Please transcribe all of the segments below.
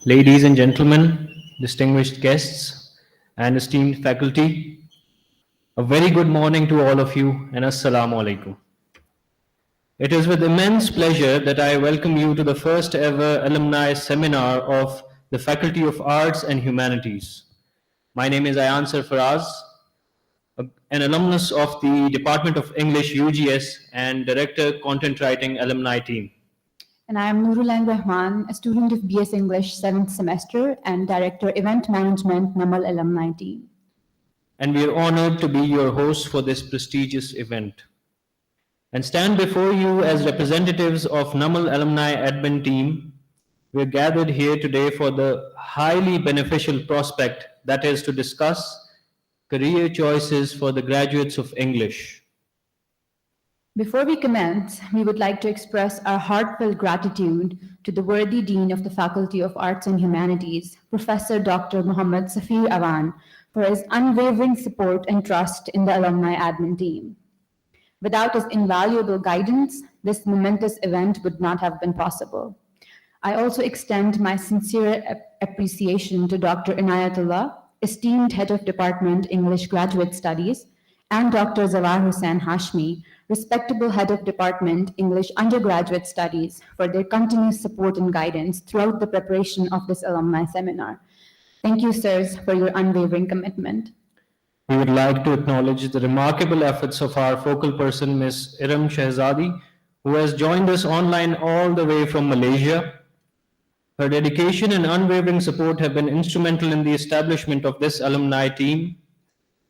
Ladies and gentlemen, distinguished guests, and esteemed faculty, a very good morning to all of you and Assalamu alaikum. It is with immense pleasure that I welcome you to the first ever alumni seminar of the Faculty of Arts and Humanities. My name is M.Safeer Awan, an alumnus of the Department of English UGS and Director Content Writing Alumni Team. And I am Noorul Rahman, a student of BS English 7th semester and Director Event Management NUML Alumni Team. And we are honored to be your hosts for this prestigious event. And stand before you as representatives of NUML Alumni Admin Team. We're gathered here today for the highly beneficial prospect that is to discuss career choices for the graduates of English. Before we commence, we would like to express our heartfelt gratitude to the worthy Dean of the Faculty of Arts and Humanities, Professor Dr. M.Safeer Awan, for his unwavering support and trust in the alumni admin team. Without his invaluable guidance, this momentous event would not have been possible. I also extend my sincere appreciation to Dr. Inayatullah, esteemed Head of Department English Graduate Studies, and Dr. Zawar Hussain Hashmi, respectable Head of Department English Undergraduate Studies, for their continuous support and guidance throughout the preparation of this alumni seminar. Thank you, sirs, for your unwavering commitment. We would like to acknowledge the remarkable efforts of our focal person, Ms. Iram Shahzadi, who has joined us online all the way from Malaysia. Her dedication and unwavering support have been instrumental in the establishment of this alumni team.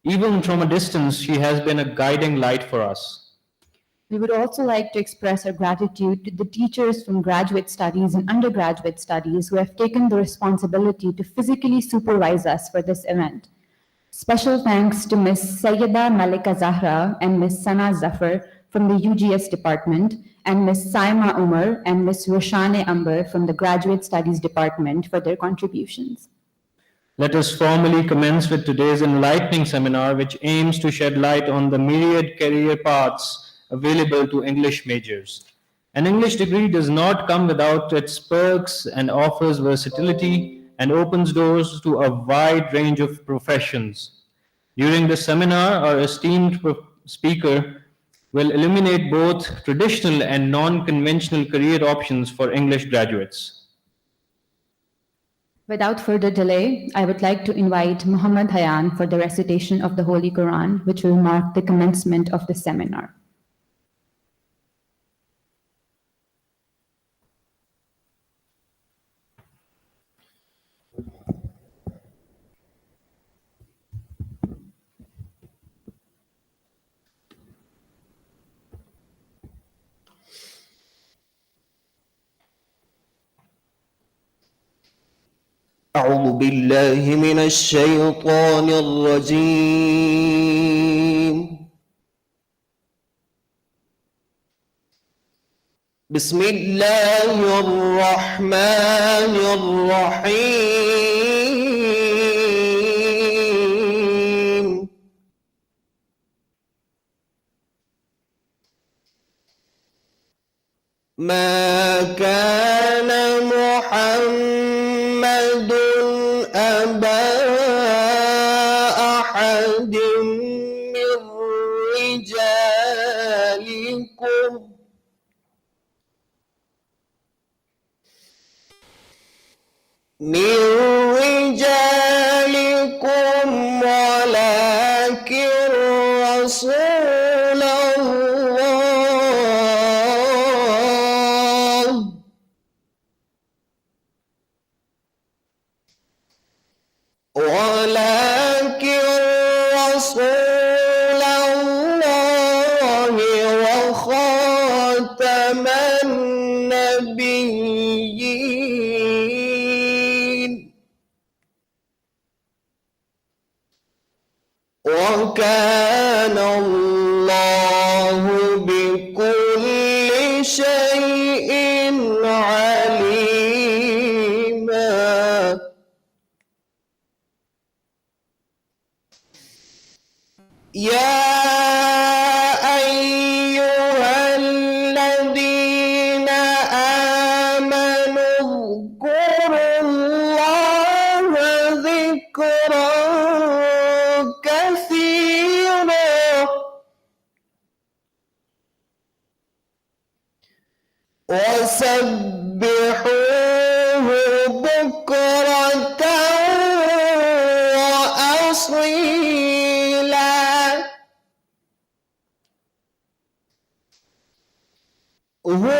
Even from a distance, she has been a guiding light for us. We would also like to express our gratitude to the teachers from graduate studies and undergraduate studies who have taken the responsibility to physically supervise us for this event. Special thanks to Ms. Sayyida Malika Zahra and Ms. Sana Zafar from the UGS department, and Ms. Saima Umar and Ms. Roshane Amber from the Graduate Studies department for their contributions. Let us formally commence with today's enlightening seminar, which aims to shed light on the myriad career paths available to English majors. An English degree does not come without its perks and offers versatility and opens doors to a wide range of professions. During this seminar, our esteemed speaker will illuminate both traditional and non-conventional career options for English graduates. Without further delay, I would like to invite Muhammad Hayan for the recitation of the Holy Quran, which will mark the commencement of the seminar. أعوذ بالله من الشيطان الرجيم. بسم الله الرحمن الرحيم. ما كان محمد أبا أحد من رجالكم ولكن رسول الله وخاتم النبيين وكان الله بكل شيء عليما. يا أيها الذين آمنوا اذكروا وسبحوه بكرة وأصيلا هو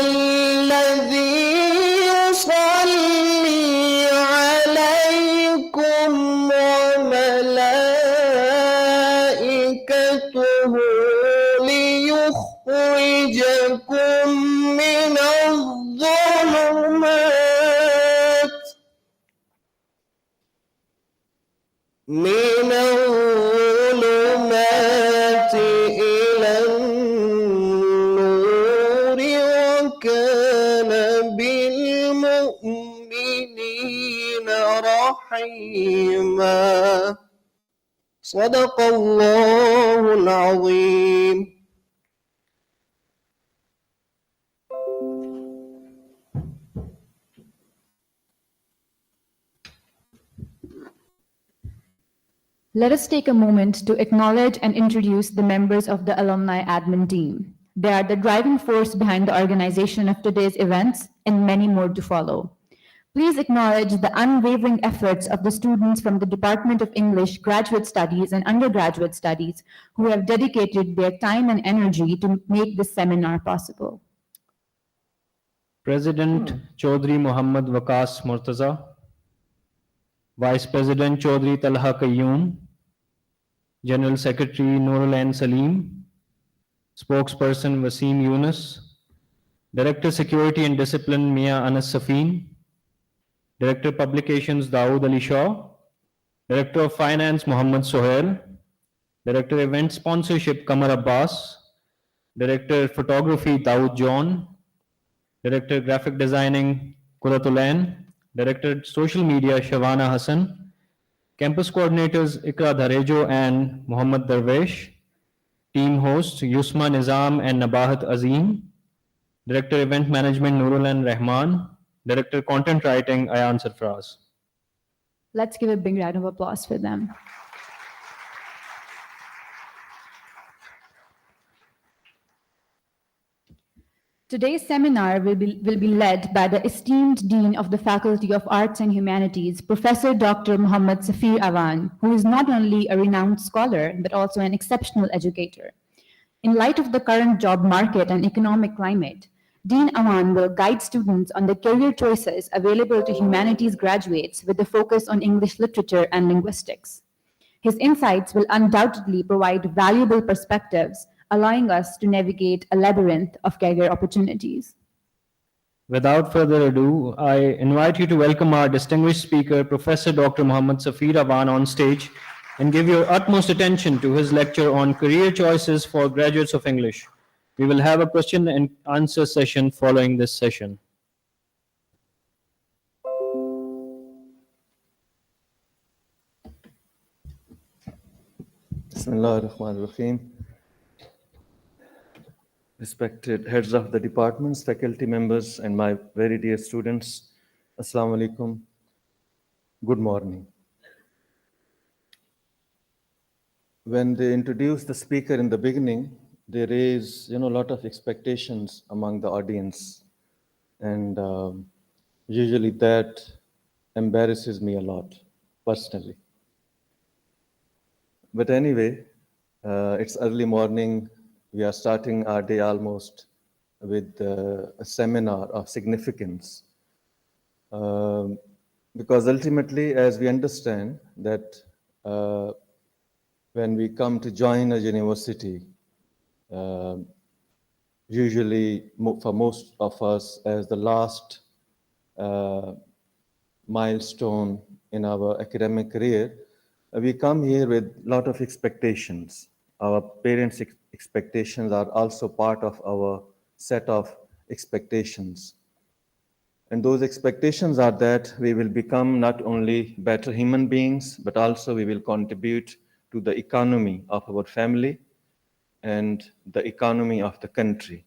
الذي يصلي عليكم وملائكته ليخرجكم من الظلمات إلى النور وكان بالمؤمنين رحيما صدق الله العظيم. Let us take a moment to acknowledge and introduce the members of the alumni admin team. They are the driving force behind the organization of today's events and many more to follow. Please acknowledge the unwavering efforts of the students from the Department of English Graduate Studies and Undergraduate Studies who have dedicated their time and energy to make this seminar possible. President Chaudhry Muhammad Waqas Murtaza, Vice President Chaudhry Talha Qayyum, General Secretary Noorul Salim, Spokesperson Wasim Yunus, Director Security and Discipline Mia Anas Safin, Director Publications Dawood Ali Shah, Director of Finance Muhammad Sohail, Director Event Sponsorship Kamar Abbas, Director Photography Dawood John, Director Graphic Designing Kuratulain, Director Social Media Shavana Hassan, Campus Coordinators Ikra Dharejo and Muhammad Darvesh, Team Hosts Yusma Nizam and Nabahat Azim, Director Event Management Nurul Rahman, Director Content Writing Ayan Sarfraz. Let's give a big round of applause for them. Today's seminar will be led by the esteemed Dean of the Faculty of Arts and Humanities, Professor Dr. M.Safeer Awan, who is not only a renowned scholar, but also an exceptional educator. In light of the current job market and economic climate, Dean Awan will guide students on the career choices available to humanities graduates with a focus on English literature and linguistics. His insights will undoubtedly provide valuable perspectives, allowing us to navigate a labyrinth of career opportunities. Without further ado, I invite you to welcome our distinguished speaker, Professor Dr. M.Safeer Awan, on stage and give your utmost attention to his lecture on career choices for graduates of English. We will have a question and answer session following this session. Bismillah ar-Rahman ar-Rahim. Respected heads of the departments, faculty members, and my very dear students, Assalamu alaikum. Good morning. When they introduce the speaker in the beginning, they raise, a lot of expectations among the audience, and usually that embarrasses me a lot, personally. But anyway, it's early morning. We are starting our day almost with a seminar of significance. Because ultimately, as we understand that when we come to join a university, usually for most of us as the last milestone in our academic career, we come here with a lot of expectations. Our parents' expectations are also part of our set of expectations. And those expectations are that we will become not only better human beings, but also we will contribute to the economy of our family and the economy of the country.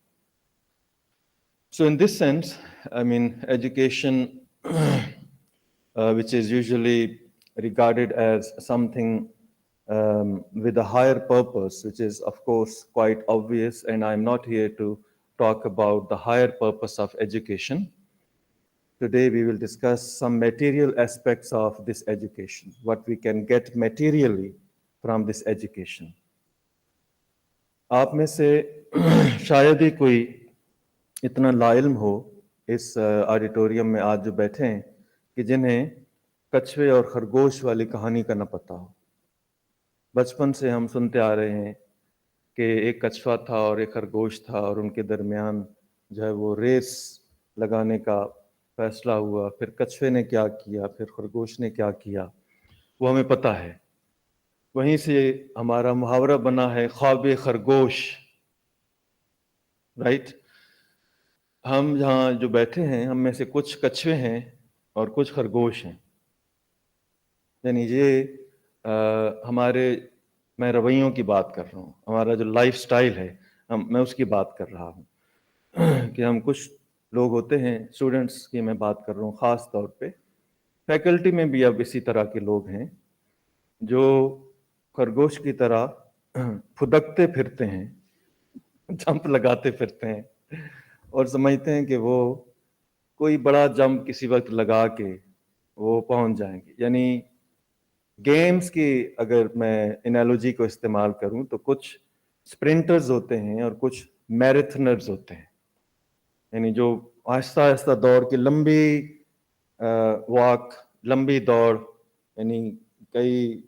So in this sense, education, which is usually regarded as something with a higher purpose, which is of course quite obvious, and I'm not here to talk about the higher purpose of education. Today we will discuss some material aspects of this education, what we can get materially from this education. आप में से शायद ही कोई इतना लाइल्म हो इस auditorium में आज जो बैठे हैं कि जिन्हें कछुए और खरगोश वाली कहानी का न पता हो। बचपन से हम सुनते आ रहे हैं कि एक कछुआ था और एक खरगोश था और उनके दरमियान जो है वो रेस लगाने का फैसला हुआ। फिर कछुए ने क्या किया, फिर खरगोश ने क्या किया, वो हमें पता है। वहीं से हमारा मुहावरा बना है ख्वाब खरगोश, राइट। हम यहाँ जो बैठे हैं हम में से कुछ कछुए हैं और कुछ खरगोश हैं। यानी ये हमारे, मैं रवैयों की बात कर रहा हूँ, हमारा जो लाइफस्टाइल है मैं उसकी बात कर रहा हूँ कि हम कुछ लोग होते हैं, स्टूडेंट्स की मैं बात कर रहा हूँ ख़ास तौर पे, फैकल्टी में भी अब इसी तरह के लोग हैं जो खरगोश की तरह फुदकते फिरते हैं, जंप लगाते फिरते हैं और समझते हैं कि वो कोई बड़ा जंप किसी वक्त लगा के वो पहुंच जाएंगे। यानी गेम्स की अगर मैं एनालॉजी को इस्तेमाल करूं तो कुछ स्प्रिंटर्स होते हैं और कुछ मैराथनर्स होते हैं, यानी जो आहिस्ता आहिस्ता दौड़ के लंबी वॉक, लंबी दौड़, यानी कई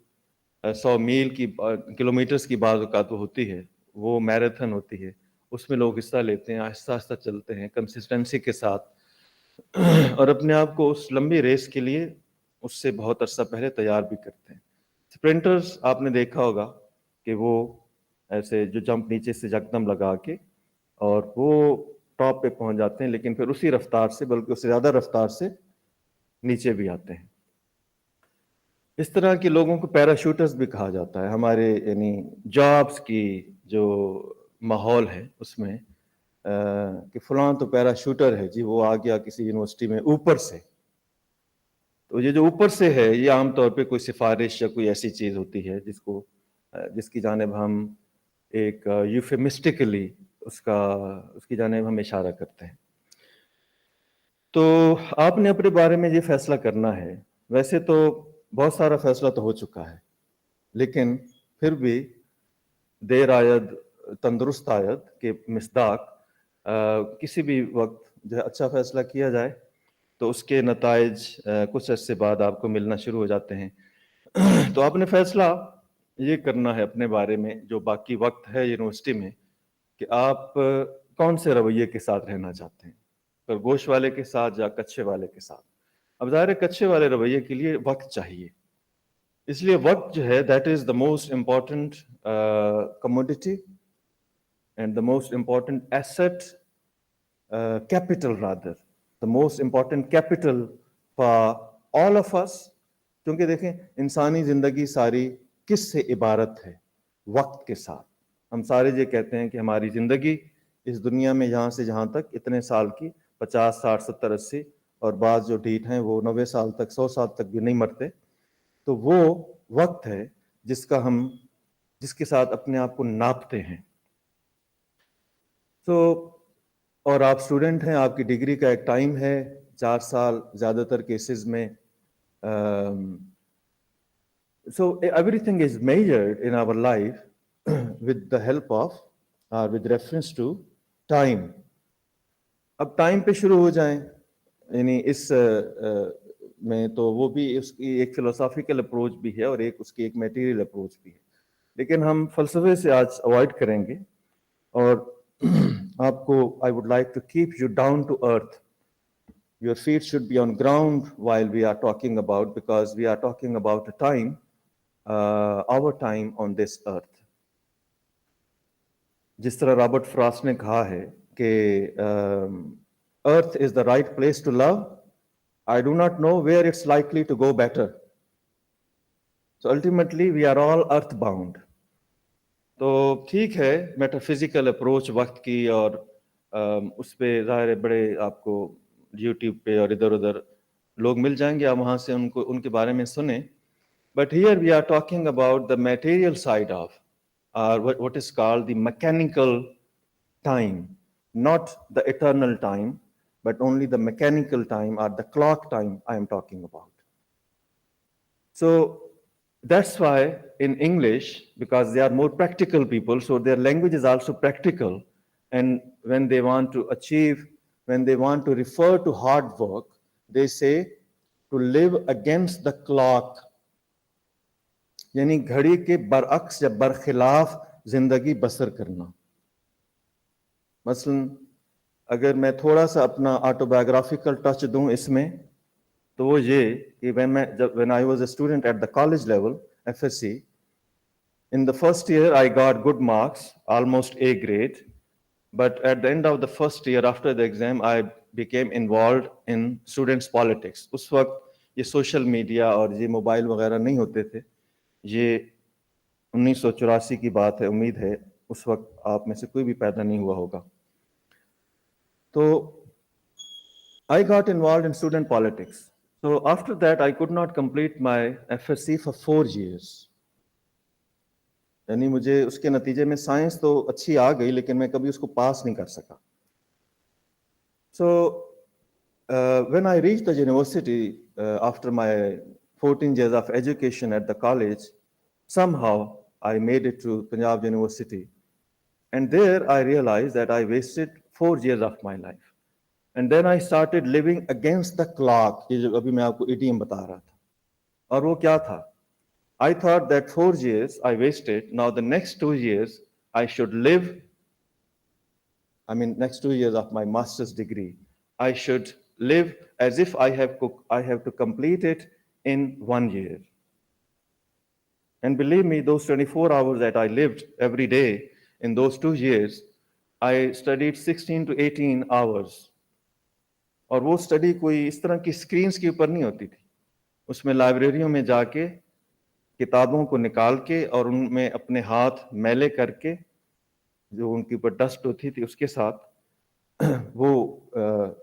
100 मील की किलोमीटर्स की बात औकात होती है, वो मैराथन होती है। उसमें लोग हिस्सा लेते हैं, आहिस्ता आहिस्ता चलते हैं कंसिस्टेंसी के साथ और अपने आप को उस लंबी रेस के लिए उससे बहुत अरसा पहले तैयार भी करते हैं। स्प्रिंटर्स आपने देखा होगा कि वो ऐसे जो जंप नीचे से यकदम लगा के और वो टॉप पे पहुंच जाते हैं, लेकिन फिर उसी रफ्तार से, बल्कि उससे ज़्यादा रफ्तार से नीचे भी आते हैं। इस तरह के लोगों को पैराशूटर्स भी कहा जाता है। हमारे यानी जॉब्स की जो माहौल है उसमें कि फलां तो पैराशूटर है जी, वो आ गया किसी यूनिवर्सिटी में ऊपर से। तो ये जो ऊपर से है ये आमतौर पे कोई सिफारिश या कोई ऐसी चीज़ होती है जिसकी जानिब हम एक यूफेमिस्टिकली उसकी जानिब हम इशारा करते हैं। तो आपने अपने बारे में ये फैसला करना है। वैसे तो बहुत सारा फैसला तो हो चुका है, लेकिन फिर भी देर आयद तंदुरुस्त आयद के मिसदाक किसी भी वक्त जो है अच्छा फैसला किया जाए तो उसके नताइज कुछ अर्से बाद आपको मिलना शुरू हो जाते हैं। तो आपने फैसला ये करना है अपने बारे में जो बाकी वक्त है यूनिवर्सिटी में कि आप कौन से रवैये के साथ रहना चाहते हैं, खरगोश वाले के साथ या कच्छे वाले के साथ। अब ज़ाहिर है कच्छे वाले रवैये के लिए वक्त चाहिए, इसलिए वक्त जो है that is the most important commodity and the most important asset, capital rather, the most important capital for all of us. क्योंकि देखें इंसानी ज़िंदगी सारी किस से इबारत है? वक्त के साथ। हम सारे ये कहते हैं कि हमारी ज़िंदगी इस दुनिया में यहाँ से जहाँ तक इतने साल की, 50, 60, 70, 80 और बाद जो ढीठ हैं वो 90 साल तक, 100 साल तक भी नहीं मरते। तो वो वक्त है जिसके साथ अपने आप को नापते हैं। तो और आप स्टूडेंट हैं, आपकी डिग्री का एक टाइम है 4 साल ज़्यादातर केसेस में। So everything is measured in our life with the help of with reference to time. अब टाइम पे शुरू हो जाएं, यानी इस में तो वो भी उसकी एक फिलोसॉफिकल अप्रोच भी है और उसकी एक मटेरियल अप्रोच भी है, लेकिन हम फलसफे से आज अवॉइड करेंगे और आपको I would like to keep you down to earth. Your feet should be on ground while we are talking about, because we are talking about a time, our time on this earth. जिस तरह Robert Frost ने कहा है कि earth is the right place to love, I do not know where it's likely to go better. So ultimately we are all earth bound. तो ठीक है, metaphysical approach वक्त की और उस पर ज़ाहिर है बड़े आपको यूट्यूब पे और इधर उधर लोग मिल जाएंगे, आप वहाँ से उनके बारे में सुने. But here we are talking about the material side of what is called the mechanical time. not the eternal time, but only the mechanical time or the clock time I am talking about. So that's why in English, because they are more practical people, so their language is also practical. And when they want to achieve, when they want to refer to hard work, they say to live against the clock. यानी घड़ी के बरअक्स या बरखिलाफ जिंदगी बसर करना. मसलन अगर मैं थोड़ा सा अपना ऑटोबायोग्राफिकल टच दूं इसमें, तो वो ये कि when I was a student at the college level, FSC, in the first year I got good marks, almost A grade, but at the end of the first year after the exam I became involved in students politics. उस वक्त ये social media और ये mobile वगैरह नहीं होते थे. ये 1984 की बात है, उम्मीद है उस वक्त आप में से कोई भी पैदा नहीं हुआ होगा. तो I got involved in student politics. So after that, I could not complete my FSC for 4 years. यानी मुझे उसके नतीजे में साइंस तो अच्छी आ गई, लेकिन मैं कभी उसको पास नहीं कर सका. So when I reached the university after my 14 years of education at the college, somehow I made it to Punjab University. And there I realized that I wasted 4 years of my life. And then I started living against the clock. ये जो अभी मैं आपको idiom बता रहा था. और वो क्या था? I thought that 4 years I wasted. Now the next 2 years I should live. I mean, next 2 years of my master's degree, I should live as if I have to complete it in 1 year. And believe me, those 24 hours that I lived every day in those 2 years, I studied 16 to 18 hours. और वो study कोई इस तरह की screens के ऊपर नहीं होती थी. उसमें लाइब्रेरियों में जाके किताबों को निकाल के और उनमें अपने हाथ मैले करके, जो उनके ऊपर डस्ट होती थी उसके साथ वो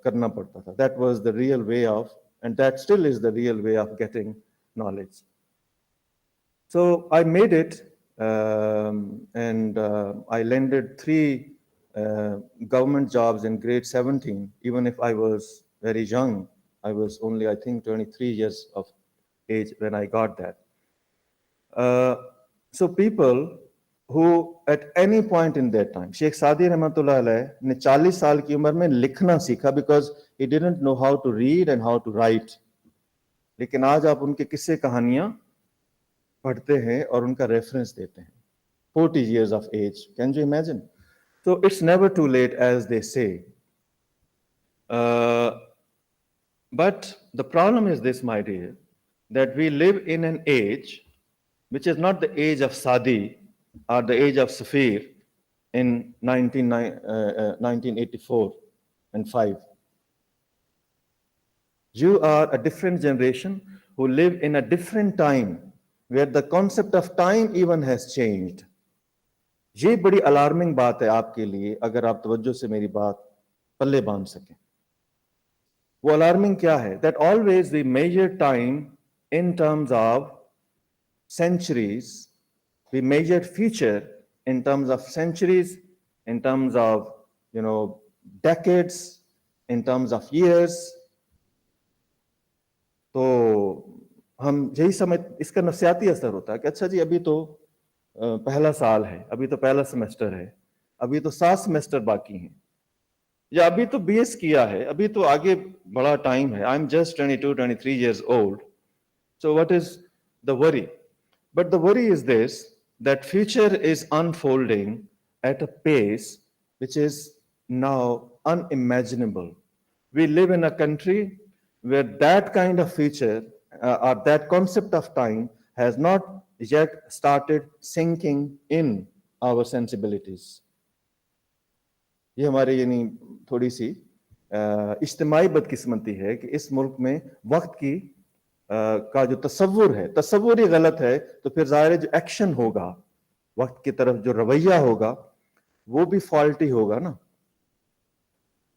करना पड़ता था. That was the real way of, and that still is the real way of getting knowledge. So I made it, and I landed 3 government jobs in grade 17, even if I was very young. I was only, I think, 23 years of age when I got that. So people who at any point in their time, Sheikh Sadi Rahmatullah Alayh ने 40 साल की उम्र में लिखना सीखा because he didn't know how to read and how to write. लेकिन आज आप उनके किस्से कहानियां पढ़ते हैं और उनका रेफरेंस देते हैं. 40 years of age. Can you imagine? So it's never too late, as they say. But the problem is this, my dear, that we live in an age which is not the age of Sadi or the age of Safeer in 1984 and 5. You are a different generation who live in a different time where the concept of time even has changed. ये बड़ी alarming बात है आपके लिए अगर आप तवज्जो से मेरी बात पल्ले बांध सकें. वो अलार्मिंग क्या है? That always we measure time in terms of centuries. We measure future in terms of centuries, in terms of, decades, in terms of years. तो हम यही समझ, इसका नफ्सियाती असर होता है कि अच्छा जी अभी तो पहला साल है, अभी तो पहला सेमेस्टर है, अभी तो 7 सेमेस्टर बाकी हैं, या अभी तो बीएस किया है, अभी तो आगे बड़ा टाइम है. I am just 22-23 years old. So what is the worry? But the worry is this, that future is unfolding at a pace which is now unimaginable. We live in a country where that kind of future or that concept of time has not yet started sinking in our sensibilities. ये हमारे यानी थोड़ी सी इज्तिमाई बदकिस्मती है कि इस मुल्क में वक्त की का जो तसव्वुर ही गलत है, तो फिर ज़ाहिर है जो एक्शन होगा, वक्त की तरफ जो रवैया होगा, वो भी फॉल्टी होगा ना.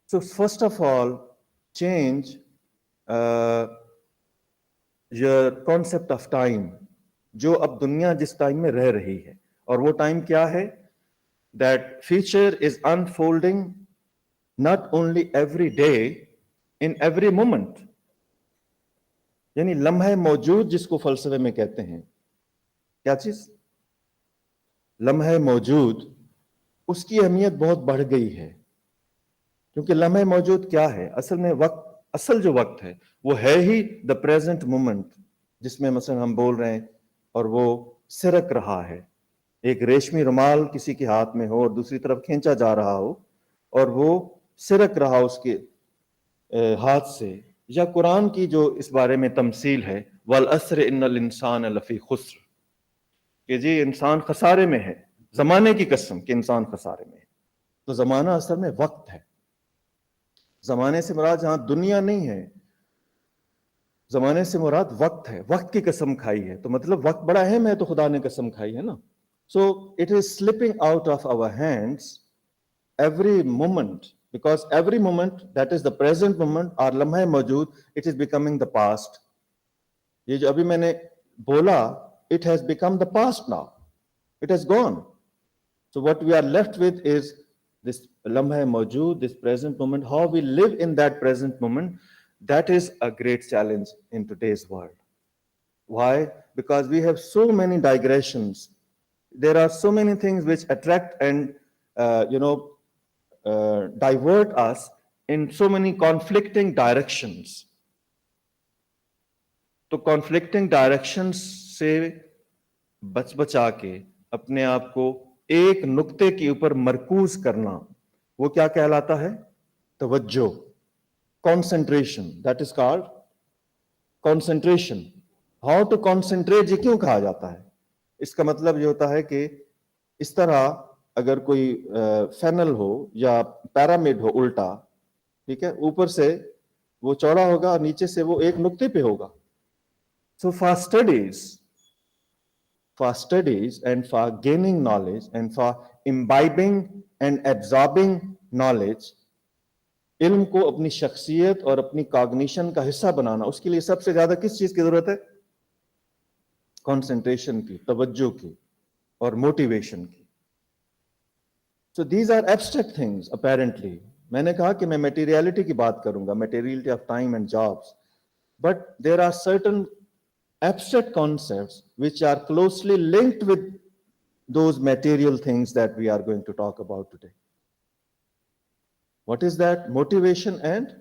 So first of all, change your concept of time, जो अब दुनिया जिस टाइम में रह रही है, और वो टाइम क्या है? That future is unfolding not only every day, in every moment. यानी लम्हे मौजूद जिसको फलसफे में कहते हैं, क्या चीज? लम्हे मौजूद, उसकी अहमियत बहुत बढ़ गई है, क्योंकि लम्हे मौजूद क्या है? असल में वक्त, असल जो वक्त है वो है ही द प्रेजेंट मोमेंट, जिसमें मसलन हम बोल रहे हैं और वो सिरक रहा है। एक रेशमी रुमाल किसी के हाथ में हो और दूसरी तरफ खींचा जा रहा हो और वो सिरक रहा उसके हाथ से, या कुरान की जो इस बारे में तमसील है, वल अस्र इन्नल इंसान लफी खुस्र, कि जी इंसान खसारे में है, जमाने की कसम कि इंसान खसारे में है। तो जमाना असल में वक्त है। जमाने से मुराद जहां दुनिया नहीं है, जमाने से मुराद वक्त है। वक्त की कसम खाई है तो मतलब वक्त बड़ा अहम है, तो खुदा ने कसम खाई है ना। So it is slipping out of our hands every moment, because every moment that is the present moment or lamha mawjood, it is becoming the past. ये जो अभी मैंने बोला, it has become the past now, it has gone. So what we are left with is this lamha mawjood, this present moment. How we live in that present moment, that is a great challenge in today's world. Why? Because we have so many digressions, there are so many things which attract and divert us in so many conflicting directions. तो conflicting directions से बचा के अपने आप को एक नुक्ते के ऊपर मरकूज करना, वो क्या कहलाता है? तवज्जो, concentration. That is called concentration. How to concentrate, ये क्यों कहा जाता है? इसका मतलब ये होता है कि इस तरह अगर कोई फैनल हो या पैरामिड हो उल्टा, ठीक है, ऊपर से वो चौड़ा होगा और नीचे से वो एक नुक्ते पे होगा। So for studies and for gaining knowledge and for imbibing and absorbing knowledge, इल्म को अपनी शख्सियत और अपनी कॉग्निशन का हिस्सा बनाना, उसके लिए सबसे ज्यादा किस चीज की जरूरत है? कंसंट्रेशन की, तवज्जो की और मोटिवेशन की। So these are abstract things apparently. मैंने कहा कि मैं materiality की बात करूंगा, materiality of time and jobs, but there are certain abstract concepts which are closely linked with those material things that we are going to talk about today. What is that? Motivation and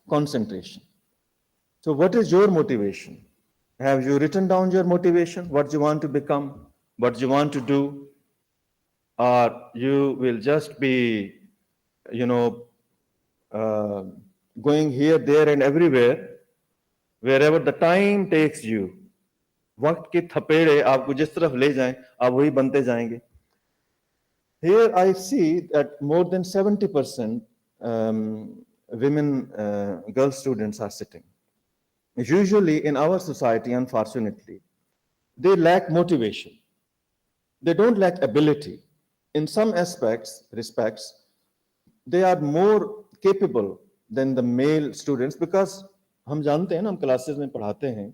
concentration. So what is your motivation? Have you written down your motivation? What you want to become? What you want to do? Or you will just be, going here, there and everywhere, wherever the time takes you. वक्त के थपेड़े आपको जिस तरफ ले जाएं, आप वही बनते जाएंगे। Here I see that more than 70% women, girl students are sitting. Usually in our society, unfortunately, they lack motivation. They don't lack ability. In some respects, they are more capable than the male students, because हम जानते हैं ना, हम classes में पढ़ाते हैं,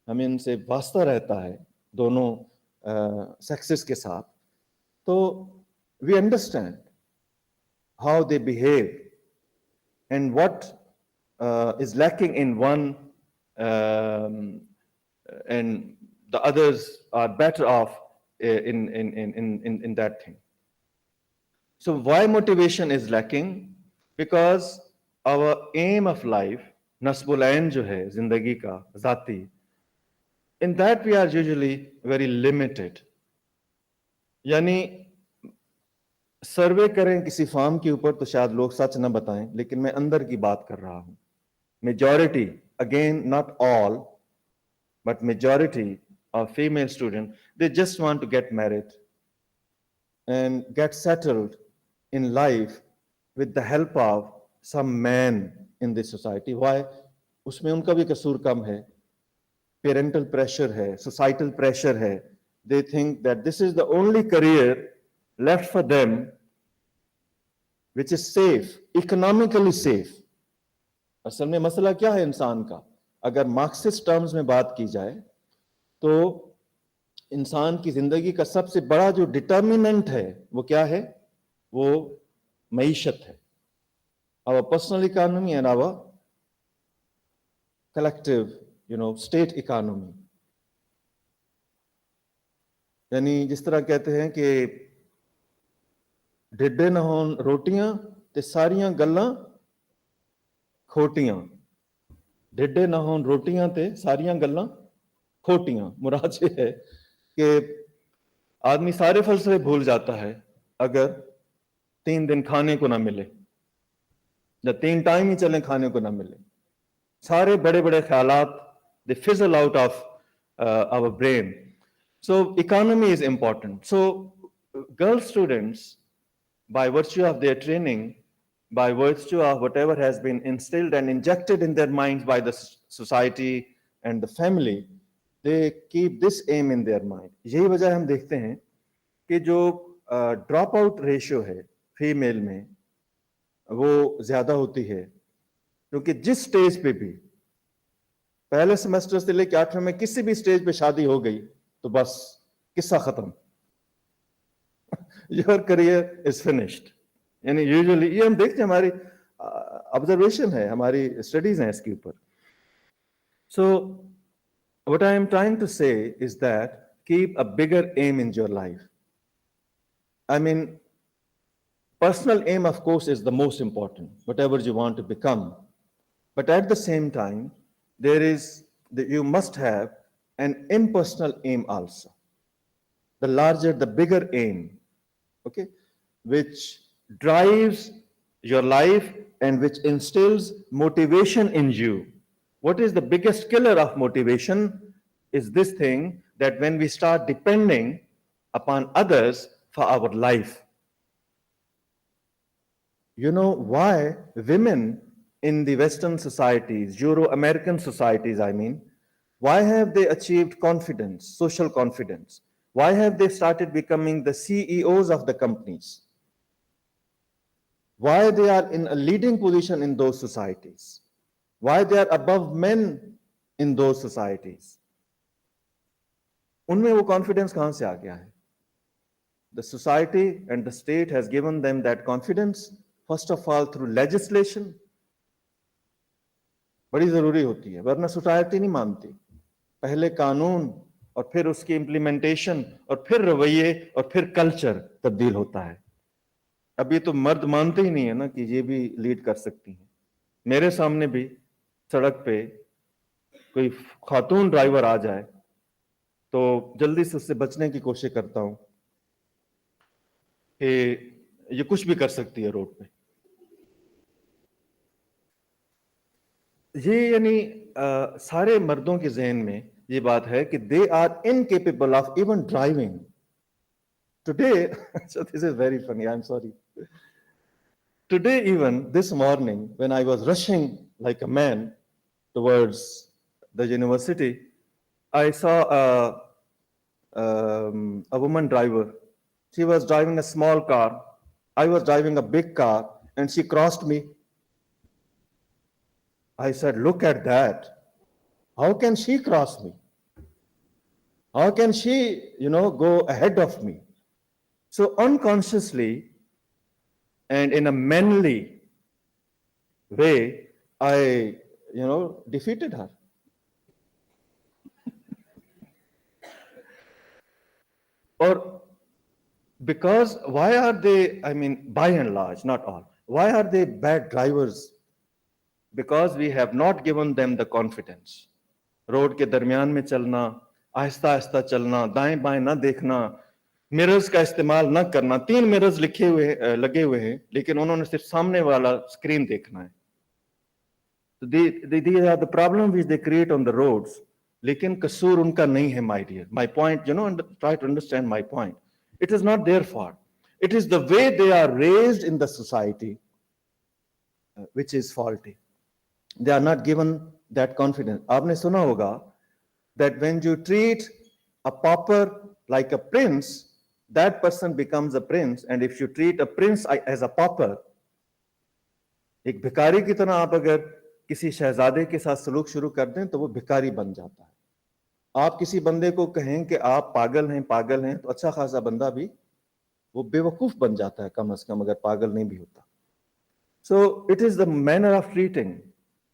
हमें इनसे वास्ता रहता है दोनों सेक्सेस के साथ, तो we understand how they behave and what is lacking in one, and the others are better off in that thing. So why motivation is lacking? Because our aim of life, nasbul ain jo hai zindagi ka zati, in that we are usually very limited. यानी सर्वे करें किसी farm के ऊपर तो शायद लोग सच ना बताएं, लेकिन मैं अंदर की बात कर रहा हूं। Majority, again not all, but majority of female students, they just want to get married and get settled in life with the help of some man in this society. Why? उसमें उनका भी कसूर कम है, parental pressure है, societal pressure है. They think that this is the only career left for them which is safe, economically safe. असल में मसला क्या है इंसान का? अगर मार्क्सिस्ट टर्म्स में बात की जाए तो इंसान की जिंदगी का सबसे बड़ा जो डिटर्मिनेंट है वो क्या है? वो मईशत है, our personal economy and our collective, state economy. यानी जिस तरह कहते हैं कि ढिड्डे न होन रोटियां ते सारियां गल्लां खोटियां, ढिड्डे न होन रोटियां ते सारियां गल्लां खोटियां। मुराद ये है कि आदमी सारे फलसफे भूल जाता है अगर 3 दिन खाने को ना मिले या 3 टाइम ही चले खाने को ना मिले। सारे बड़े बड़े ख्यालात they fizzle out of our brain. So economy is important. So girl students, by virtue of their training, by virtue of whatever has been instilled and injected in their minds by the society and the family, they keep this aim in their mind. यही वजह हम देखते हैं कि जो drop out ratio है female में वो ज्यादा होती है, क्योंकि जिस स्टेज पे भी पहले सेमेस्टर से लेकर 8वें में किसी भी स्टेज पे शादी हो गई तो बस किस्सा खत्म, योर करियर इज फिनिश्ड। यानी यूजुअली ये हम देखते हैं, हमारी ऑब्जर्वेशन है, हमारी स्टडीज हैं इसके ऊपर। So what I am trying to say is that keep a bigger aim in your life. I mean personal aim of course is the most important, whatever you want to become, but at the same time there is you must have an impersonal aim also, the larger, the bigger aim, okay, which drives your life and which instills motivation in you. What is the biggest killer of motivation is this thing that when we start depending upon others for our life. You know why women in the Western societies, Euro-American societies, I mean, why have they achieved confidence, social confidence? Why have they started becoming the CEOs of the companies? Why they are in a leading position in those societies? Why they are above men in those societies? उनमें वो confidence कहाँ से आ गया है? The society and the state has given them that confidence, first of all through legislation. बड़ी जरूरी होती है, वरना सोसाइटी नहीं मानती। पहले कानून और फिर उसकी इम्प्लीमेंटेशन और फिर रवैये और फिर कल्चर तब्दील होता है। अभी तो मर्द मानते ही नहीं है ना कि ये भी लीड कर सकती हैं। मेरे सामने भी सड़क पे कोई खातून ड्राइवर आ जाए तो जल्दी से उससे बचने की कोशिश करता हूं कि ये कुछ भी कर सकती है रोड पे। ये यानी सारे मर्दों के जहन में ये बात है कि they are incapable of even driving today. So this is very funny, I'm sorry. Today even this morning when I was rushing like a man towards the university, I saw a woman driver. She was driving a small car, I was driving a big car, and she crossed me. I said, look at that. How can she cross me? How can she, go ahead of me? So unconsciously and in a manly way, I, defeated her. Or because why are they, I mean, by and large, not all, why are they bad drivers? Because we have not given them the confidence. Road के दरमियान में चलना, आहिस्ता आहिस्ता चलना, दाएं बाएं ना देखना, mirrors का इस्तेमाल ना करना। 3 मिरर्स लगे हुए हैं लेकिन उन्होंने सिर्फ सामने वाला स्क्रीन देखना है। These are the problems which they create on the roads. लेकिन कसूर उनका नहीं है, my dear. My point, try to understand my point. It is not their fault. It is the way they are raised in the society which is faulty. They are not given that confidence. आपने सुना होगा that when you treat a pauper like a prince, that person becomes a prince, and if you treat a prince as a pauper, एक भिखारी की तरह आप अगर किसी शहजादे के साथ सलूक शुरू कर दें तो वो भिखारी बन जाता है। आप किसी बंदे को कहें कि आप पागल हैं, तो अच्छा खासा बंदा भी वो बेवकूफ बन जाता है कम से कम, अगर पागल नहीं भी होता. So it is the manner of treating.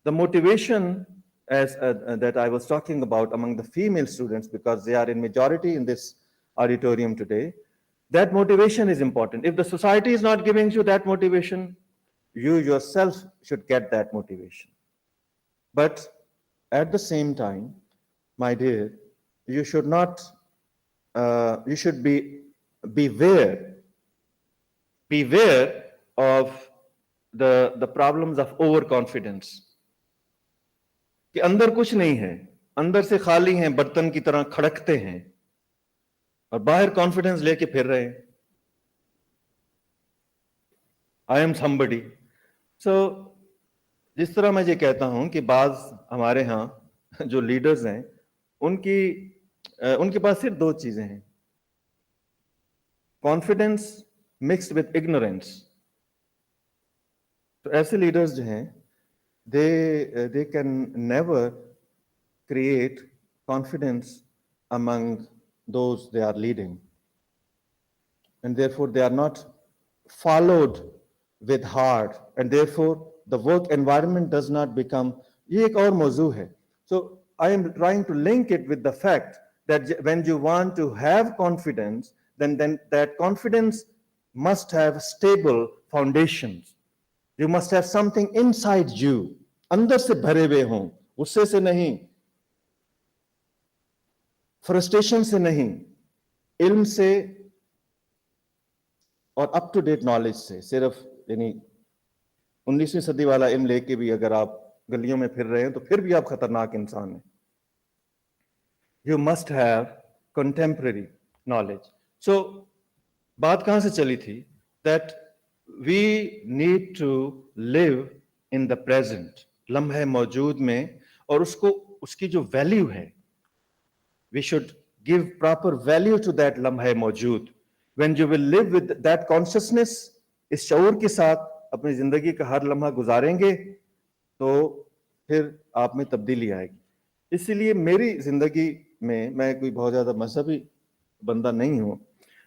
The motivation as that I was talking about among the female students, because they are in majority in this auditorium today, that motivation is important. If the society is not giving you that motivation, you yourself should get that motivation. But at the same time, my dear, you should not, you should beware of the problems of overconfidence. कि अंदर कुछ नहीं है, अंदर से खाली हैं, बर्तन की तरह खड़कते हैं और बाहर कॉन्फिडेंस लेके फिर रहे हैं. I am somebody. सो जिस तरह मैं ये कहता हूं कि बाज हमारे यहाँ जो लीडर्स हैं, उनके पास सिर्फ दो चीजें हैं, कॉन्फिडेंस मिक्स्ड विद इग्नोरेंस. तो ऐसे लीडर्स जो हैं, they can never create confidence among those they are leading, and therefore they are not followed with heart, and therefore the work environment does not become. ये एक और मौजू है. So I am trying to link it with the fact that when you want to have confidence, then that confidence must have stable foundations. You must have something inside you, अंदर से भरे हुए हों, गुस्से से नहीं, फ्रस्ट्रेशन से नहीं, इल्म से और अप टू डेट नॉलेज से. सिर्फ यानी 19वीं सदी वाला इल्म लेके भी अगर आप गलियों में फिर रहे हैं तो फिर भी आप खतरनाक इंसान हैं. You must have contemporary knowledge. So बात कहां से चली थी? That we need to live in the present, लम्हे मौजूद में, और उसकी जो वैल्यू है, we should give proper value to that लम्हे मौजूद. When you will live with that consciousness, इस शऊर के साथ अपनी जिंदगी का हर लम्हा गुजारेंगे तो फिर आप में तब्दीली आएगी. इसीलिए मेरी जिंदगी में, मैं कोई बहुत ज्यादा मजहबी बंदा नहीं हूं,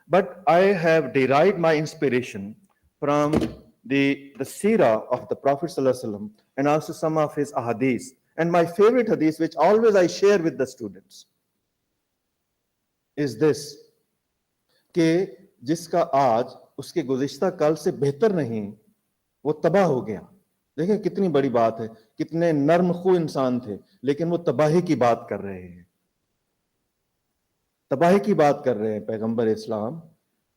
but I have derived my inspiration from the seerah of the Prophet ﷺ and also some of his ahadith. And my favorite hadith, which always I share with the students, is this, कि जिसका आज उसके गुज़िश्ता कल से बेहतर नहीं, वो तबाह हो गया. देखें कितनी बड़ी बात है, कितने नर्म खू इंसान थे, लेकिन वो तबाही की बात कर रहे हैं. तबाही की बात कर रहे हैं पैगंबर इस्लाम,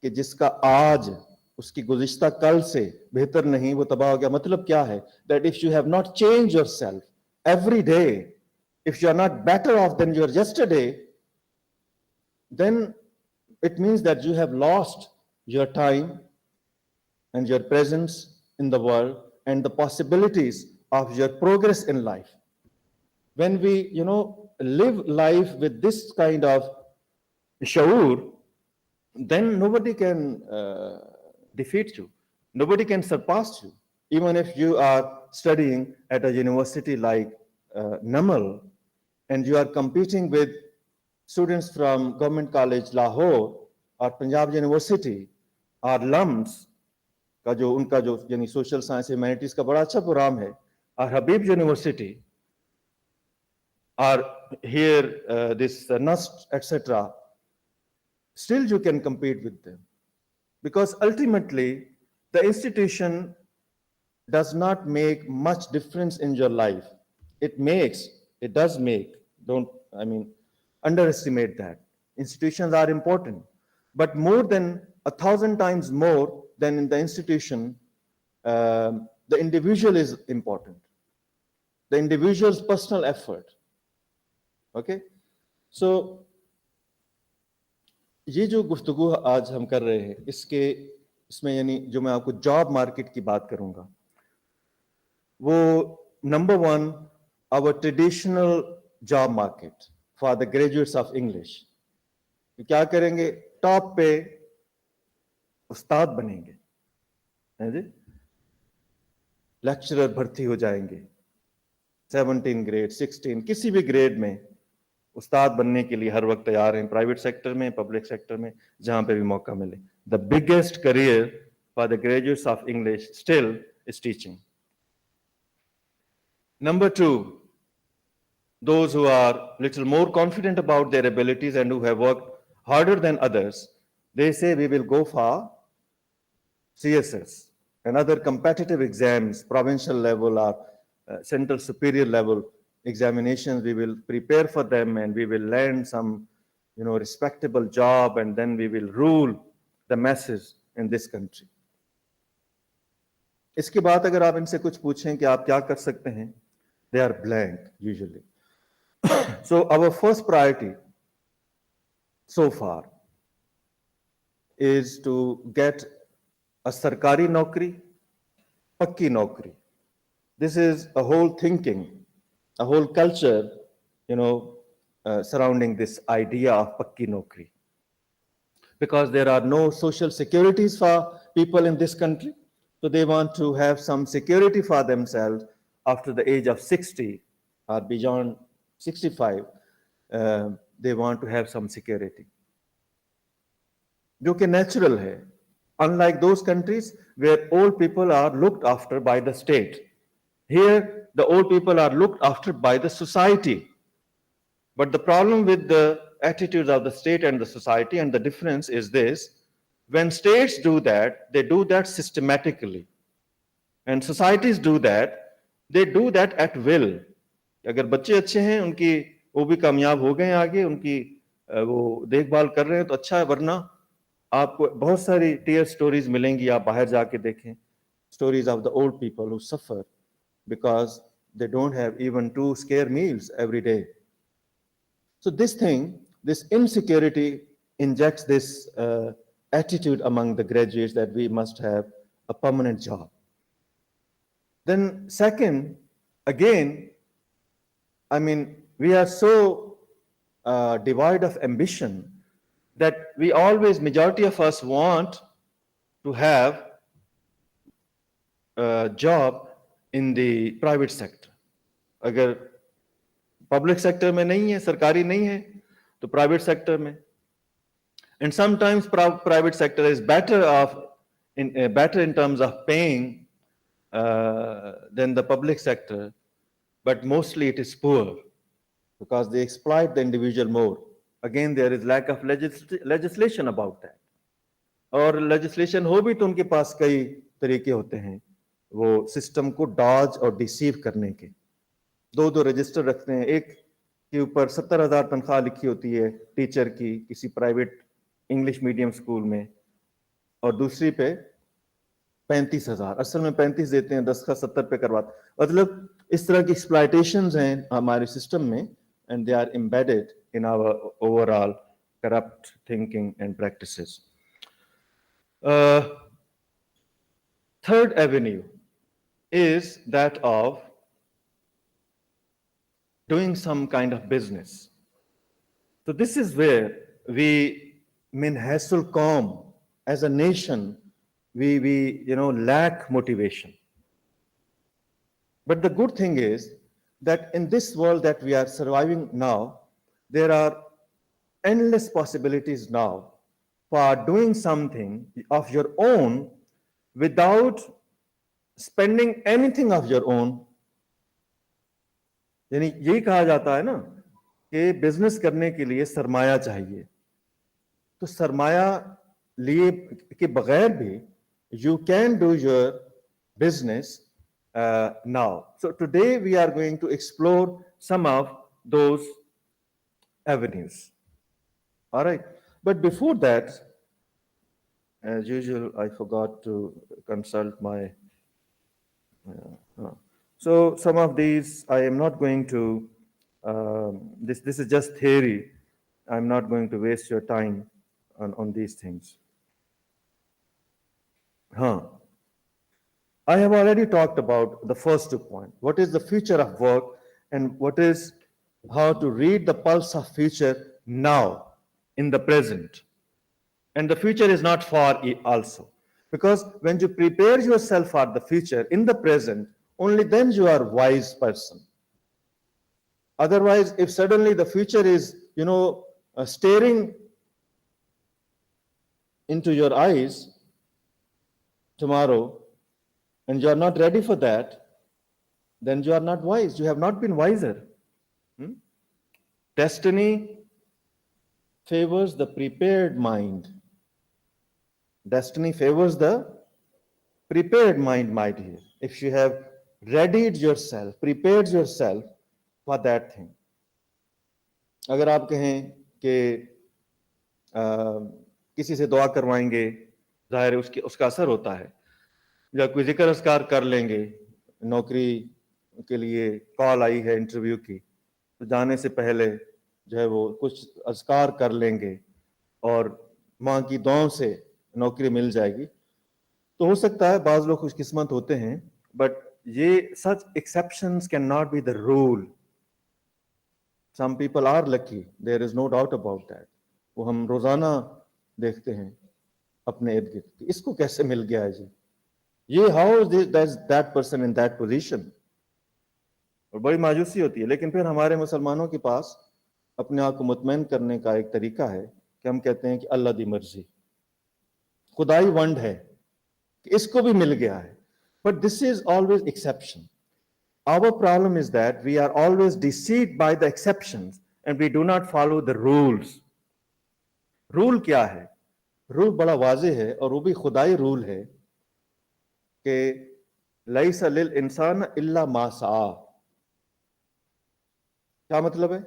कि जिसका आज उसकी गुज़िश्ता कल से बेहतर नहीं, वो तबाह हो गया. मतलब क्या है? That if you have not change yourself every day, if you are not better off then your yesterday, then it means that you have lost your time and your presence in the world and the possibilities of your progress in life. When we, live life with this kind of shaur, then nobody can defeat you. Nobody can surpass you. Even if you are studying at a university like NUML, and you are competing with students from Government College Lahore or Punjab University or LUMS, का जो उनका जो यानी social science humanities का बड़ा अच्छा programme है, और हबीब university or here this NUST, etc., still you can compete with them, because ultimately the institution does not make much difference in your life. It does make, don't, underestimate that. Institutions are important, but more than 1,000 times more than in the institution, the individual is important. The individual's personal effort. Okay? So, ये जो गुफ्तगू आज हम कर रहे हैं, इसमें यानी जो मैं आपको जॉब मार्केट की बात करूंगा, वो number 1, our traditional job market for the graduates of English. क्या करेंगे? टॉप पे उस्ताद बनेंगे, लेक्चरर भर्ती हो जाएंगे, 17 ग्रेड 16 किसी भी ग्रेड में उस्ताद बनने के लिए हर वक्त तैयार हैं, प्राइवेट सेक्टर में, पब्लिक सेक्टर में, जहां पे भी मौका मिले. the biggest career for the graduates of English still is teaching. Number two, those who are little more confident about their abilities and who have worked harder than others, they say we will go for CSS and other competitive exams, provincial level or central superior level examinations. We will prepare for them and we will land some, respectable job, and then we will rule the masses in this country. इसके बाद अगर आप इनसे कुछ पूछें कि आप क्या कर सकते हैं, they are blank usually. So our first priority so far is to get a sarkari naukri, pakki naukri. This is a whole thinking, a whole culture, surrounding this idea of pakki naukri. Because there are no social securities for people in this country, so they want to have some security for themselves after the age of 60 or beyond 65. They want to have some security, जो कि natural है, unlike those countries where old people are looked after by the state. Here, the old people are looked after by the society. But the problem with the attitudes of the state and the society, and the difference is this: when states do that, they do that systematically. And societies do that, they do that at will. अगर बच्चे अच्छे हैं, उनकी वो भी कामयाब हो गए आगे, उनकी वो देखभाल कर रहे हैं तो अच्छा है, वरना आपको बहुत सारी टीयर स्टोरीज मिलेंगी, आप बाहर जाके देखें, stories of the old people who suffer because they don't have even 2 square meals every day. So this insecurity injects this attitude among the graduates that we must have a permanent job. Then second, again, we are so devoid of ambition that we always, majority of us want to have a job in the private sector. अगर public sector में नहीं है, सरकारी नहीं है, तो private sector में. And sometimes private sector is better in terms of paying than the public sector, but mostly it is poor because they exploit the individual more. Again, there is lack of legislation about that. और legislation हो भी तो उनके पास कई तरीके होते हैं वो सिस्टम को डॉज और डिसीव करने के. दो रजिस्टर रखते हैं, एक के ऊपर 70,000 तनख्वाह लिखी होती है टीचर की किसी प्राइवेट इंग्लिश मीडियम स्कूल में, और दूसरी पे 35,000. असल में 35 देते हैं, 10 का 70 पे करवाते. मतलब इस तरह की एक्सप्लॉयटेशंस हैं हमारे सिस्टम में, and they are embedded in our overall corrupt thinking and practices. Third avenue is that of doing some kind of business. So this is where we, min hasul qaum, as a nation, we lack motivation. But the good thing is that in this world that we are surviving now, there are endless possibilities now for doing something of your own without spending anything of your own. यानी यही कहा जाता है ना कि business करने के लिए सरमाया चाहिए, तो सरमाया लिए के बगैर भी you can do your business now. So today we are going to explore some of those avenues. All right, but before that, as usual, I forgot to consult my so some of these I am not going to this is just theory. I'm not going to waste your time on these things. I have already talked about the first 2 points. What is the future of work, and what is how to read the pulse of future now in the present. And the future is not far also, because when you prepare yourself for the future in the present, only then you are a wise person. Otherwise, if suddenly the future is staring into your eyes tomorrow and you are not ready for that, then you are not wise. You have not been wiser. Destiny favors the prepared mind. Destiny favors the prepared mind, my dear. If you have readied yourself, prepared yourself for that thing. अगर आप कहें कि किसी से दुआ करवाएंगे, जाहिर है उसका असर होता है, या कोई जिक्र अस्कार कर लेंगे, नौकरी के लिए कॉल आई है इंटरव्यू की, तो जाने से पहले जो है वो कुछ अस्कार कर लेंगे और माँ की दुआओं से नौकरी मिल जाएगी, तो हो सकता है बाज लोग खुशकिस्मत होते हैं, बट ये such exceptions can not be the rule. Some people are lucky, there is no doubt about that. वो हम रोजाना देखते हैं अपने इर्द गिर्द कि इसको कैसे मिल गया है जी, ये how is that person in that position, और बड़ी मायूसी होती है. लेकिन फिर हमारे मुसलमानों के पास अपने आप को मुतमईन करने का एक तरीका है कि हम कहते हैं कि अल्लाह दी मर्जी, खुदाई वंड है कि इसको भी मिल गया है. But this is always exception. Our problem is that we are always deceived by the exceptions and we do not follow the rules. Rule क्या है? रूल बड़ा वाज़ेह है और वो भी खुदाई रूल है कि लैसा लिल इंसान इल्ला मा सआ. क्या मतलब है?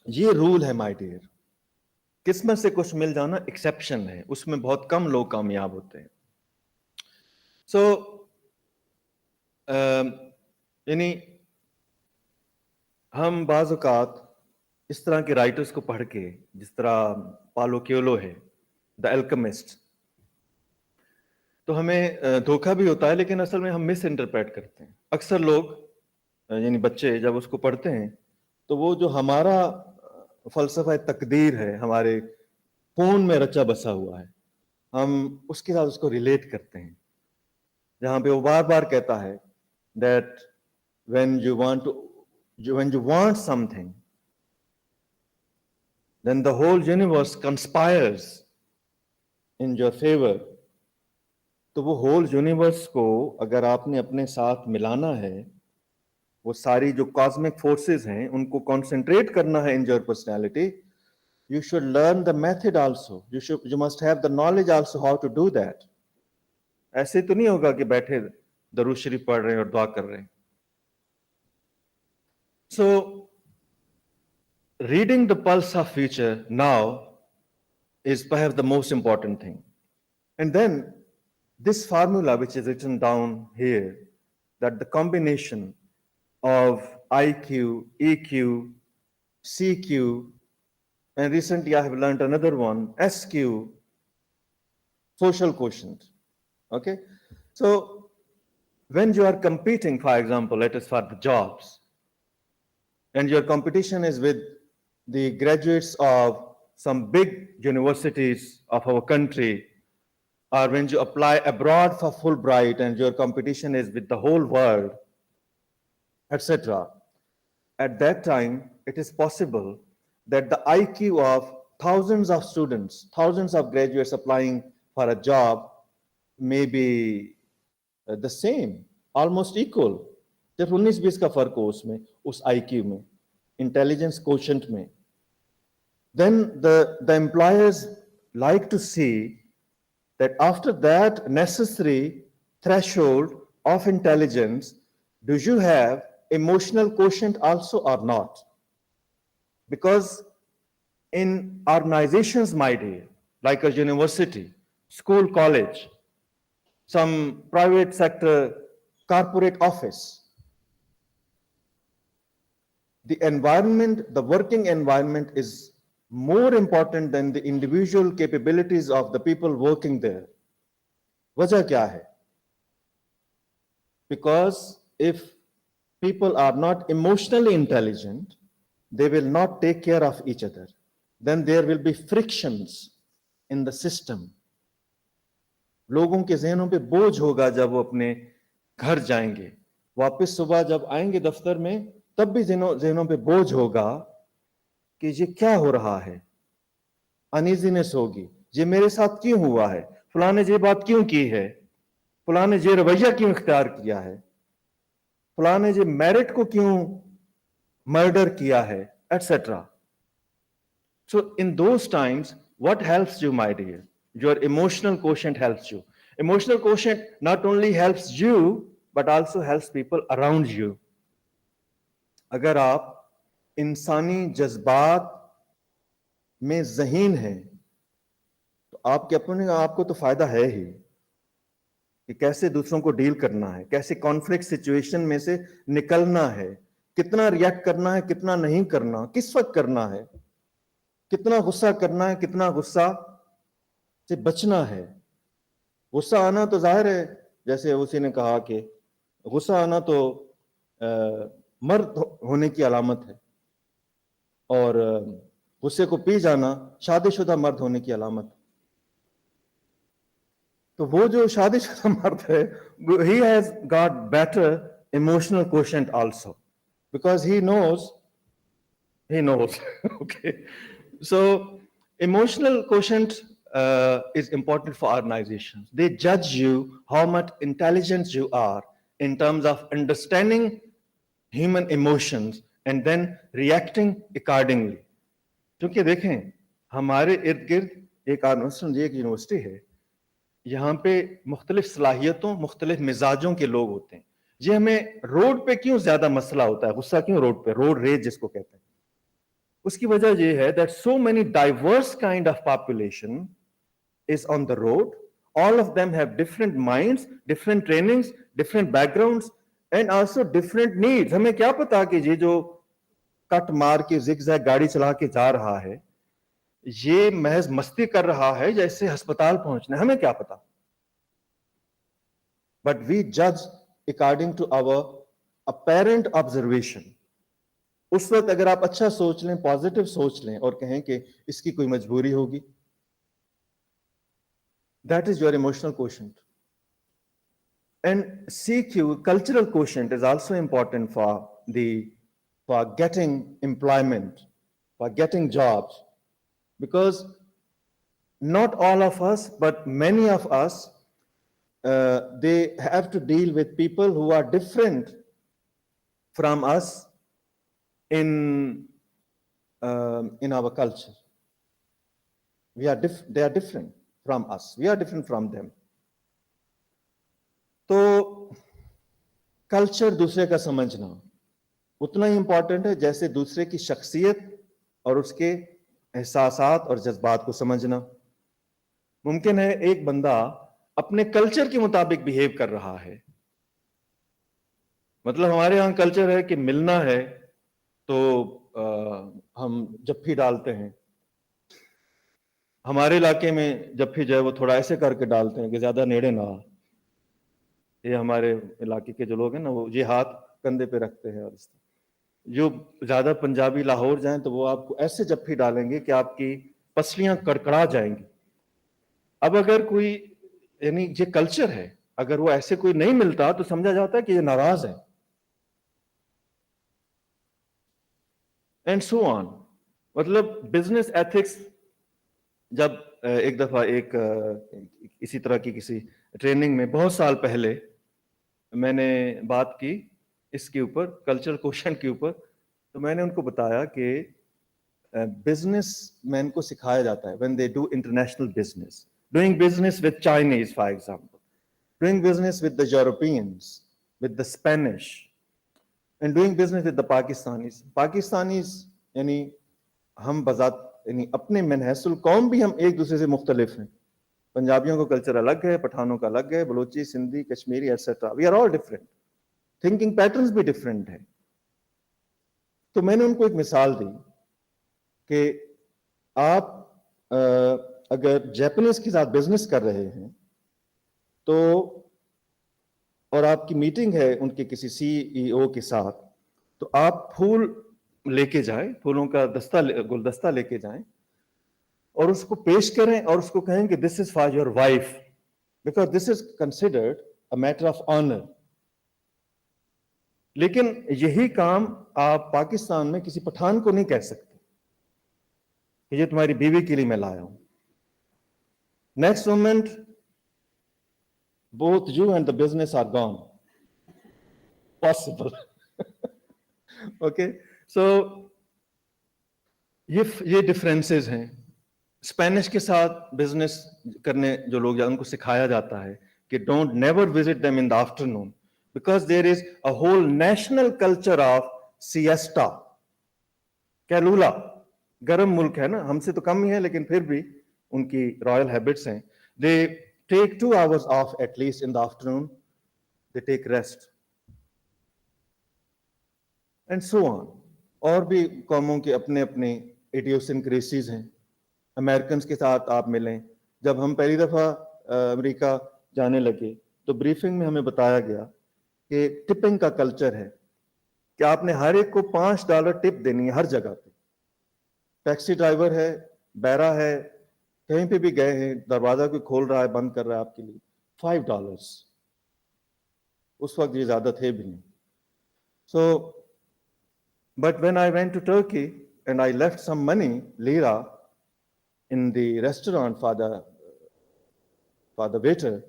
ये रूल है माय डियर. किस्मत से कुछ मिल जाना एक्सेप्शन है, उसमें बहुत कम लोग कामयाब होते हैं. सो यानी हम बाज़ औक़ात इस तरह के राइटर्स को पढ़ के, जिस तरह पालो कोएल्हो है, द एल्केमिस्ट, तो हमें धोखा भी होता है, लेकिन असल में हम मिस इंटरप्रेट करते हैं. अक्सर लोग यानी बच्चे जब उसको पढ़ते हैं तो वो जो हमारा फ़लसफ़ा तकदीर है, हमारे खून में रचा बसा हुआ है, हम उसके साथ उसको रिलेट करते हैं. जहां पे वो बार बार कहता है that when you want something, then the whole universe conspires in your favor. तो वो whole universe को अगर आपने अपने साथ मिलाना है, वो सारी जो cosmic forces हैं उनको concentrate करना है in your personality, you should learn the method also. You must have the knowledge also how to do that. ऐसे तो नहीं होगा कि बैठे दरूद शरीफ पढ़ रहे हैं और दुआ कर रहे हैं. So reading the pulse of future now is perhaps the most important thing. And then this formula which is written down here, that the combination of IQ, EQ, CQ, and recently I have learned another one, SQ, social quotient. Okay, so when you are competing, for example, let us for the jobs, and your competition is with the graduates of some big universities of our country, or when you apply abroad for Fulbright and your competition is with the whole world, etc. At that time, it is possible that the IQ of thousands of students, thousands of graduates applying for a job may be the same, almost equal. सिर्फ 19-20 का फर्क हो उसमें, उस IQ में, intelligence quotient में. Then the employers like to see that after that necessary threshold of intelligence, do you have emotional quotient also or not? Because in organizations, my dear, like a university, school, college, some private sector, corporate office, the environment, the working environment is more important than the individual capabilities of the people working there. वजह क्या है? Because if people are not emotionally intelligent, they will not take care of each other. Then there will be frictions in the system. लोगों के ज़हनों पे बोझ होगा जब वो अपने घर जाएंगे, वापस सुबह जब आएंगे दफ्तर में, तब भी ज़हनों पे बोझ होगा कि ये क्या हो रहा है, अनईजीनेस होगी, ये मेरे साथ क्यों हुआ है, फलां ने ये बात क्यों की है, फलां ने ये रवैया क्यों इख्तियार किया है, फलां ने ये मेरिट को क्यों मर्डर किया है, etcetera. So in those times, what helps you, my dear? Your emotional quotient helps you. Emotional quotient not only helps you, but also helps people around you. अगर आप इंसानी जज्बात में ज़हीन हैं, तो आपके अपने आपको तो फायदा है ही कि कैसे दूसरों को डील करना है, कैसे कॉन्फ्लिक्ट सिचुएशन में से निकलना है, कितना रिएक्ट करना है, कितना नहीं करना, किस वक्त करना है, कितना गुस्सा करना है, कितना गुस्सा से बचना है. गुस्सा आना तो जाहिर है, जैसे उसी ने कहा कि गुस्सा आना तो मर्द होने की अलामत है, और गुस्से को पी जाना शादीशुदा मर्द होने की अलामत है. तो वो जो शादीशुदा मर्द है, he has got better emotional quotient also, because he knows. Okay. So emotional quotient is important for organizations. They judge you how much intelligent you are in terms of understanding human emotions and then reacting accordingly. क्योंकि देखें, हमारे इर्द गिर्द एक university है, यहाँ पे मुख्तलिफ सलाहियतों, मुख्तलिफ मिजाजों के लोग होते हैं. ये हमें रोड पे क्यों ज्यादा मसला होता है, गुस्सा क्यों रोड पे, रोड रेज जिसको कहते हैं, उसकी वजह यह है that so many diverse kind of population is on the road. All of them have different minds, different trainings, different backgrounds and also different needs. हमें क्या पता कि ये जो कट मार के जिगजैग गाड़ी चला के जा रहा है, ये महज मस्ती कर रहा है या इससे अस्पताल पहुंचना है, हमें क्या पता. But we judge according to our apparent observation. उस वक्त अगर आप अच्छा सोच लें, पॉजिटिव सोच लें और कहें कि इसकी कोई मजबूरी होगी, that is your emotional quotient. And CQ, cultural quotient, is also important for getting employment, for getting jobs, because not all of us, but many of us, they have to deal with people who are different from us in our culture. They are different from us. We are different from them. तो culture दूसरे का समझना उतना ही important है जैसे दूसरे की शख्सियत और उसके एहसासात और जज्बात को समझना. मुमकिन है एक बंदा अपने कल्चर के मुताबिक बिहेव कर रहा है, मतलब हमारे यहाँ कल्चर है कि मिलना है तो हम जफ्फी डालते हैं. हमारे इलाके में जफ्फी जो है वो थोड़ा ऐसे करके डालते हैं कि ज्यादा नेड़े ना. ये हमारे इलाके के जो लोग हैं ना, वो ये हाथ कंधे पे रखते हैं, और जो ज्यादा पंजाबी लाहौर जाएं तो वो आपको ऐसे जफ्फी डालेंगे कि आपकी पसलियां कड़कड़ा जाएंगी. अब अगर कोई, यानी ये कल्चर है, अगर वो ऐसे कोई नहीं मिलता तो समझा जाता है कि ये नाराज है. And so on. मतलब बिजनेस एथिक्स, जब एक दफा इसी तरह की किसी ट्रेनिंग में बहुत साल पहले मैंने बात की इसके ऊपर, कल्चरल क्वेश्चन के ऊपर, तो मैंने उनको बताया कि बिजनेस मैन को सिखाया जाता है when they do international business, doing business with Chinese for example, doing business with the Europeans, with the Spanish, and doing business with the Pakistanis, यानी हम बजात, यानी अपने मनहसुल कौम भी हम एक दूसरे से मुख्तलिफ हैं. पंजाबियों का कल्चर अलग है, पठानों का अलग है, Balochi, Sindhi, Kashmiri etcetera, we are all different. Thinking patterns भी डिफरेंट है. तो मैंने उनको एक मिसाल दी कि आप अगर जापानीज के साथ बिजनेस कर रहे हैं तो, और आपकी मीटिंग है उनके किसी सीईओ के साथ, तो आप फूल लेके जाएं, फूलों का गुलदस्ता लेके जाएं और उसको पेश करें और उसको कहें कि this is for your wife, because this is considered a matter of honour. लेकिन यही काम आप पाकिस्तान में किसी पठान को नहीं कह सकते. कि ये तुम्हारी बीवी के लिए मैं लाया हूं. Next moment, both you and the business are gone. Possible. Okay, so ये डिफरेंसेस हैं. स्पेनिश के साथ बिजनेस करने जो लोग हैं उनको सिखाया जाता है कि don't never visit them in the afternoon because there is a whole national culture of siesta. कैलूला गर्म मुल्क है ना, हमसे तो कम ही है लेकिन फिर भी उनकी रॉयल हैबिट्स हैं. They take 2 hours of at least in the afternoon, they take rest and so on. और भी कौमों के अपने अपने इडियोसिंक्रेसीज हैं. अमेरिकन के साथ आप मिलें. जब हम पहली दफ़ा अमेरिका जाने लगे तो ब्रीफिंग में हमें बताया गया कि टिपिंग का कल्चर है कि आपने हर एक को $5 टिप देनी है हर जगह पे. टैक्सी ड्राइवर है, बैरा है, कहीं पे भी गए हैं, दरवाजा कोई खोल रहा है, बंद कर रहा है आपके लिए, $5. उस वक्त ये ज्यादा थे भी नहीं. So but when I went to Turkey and I left some money lira in the restaurant for the waiter,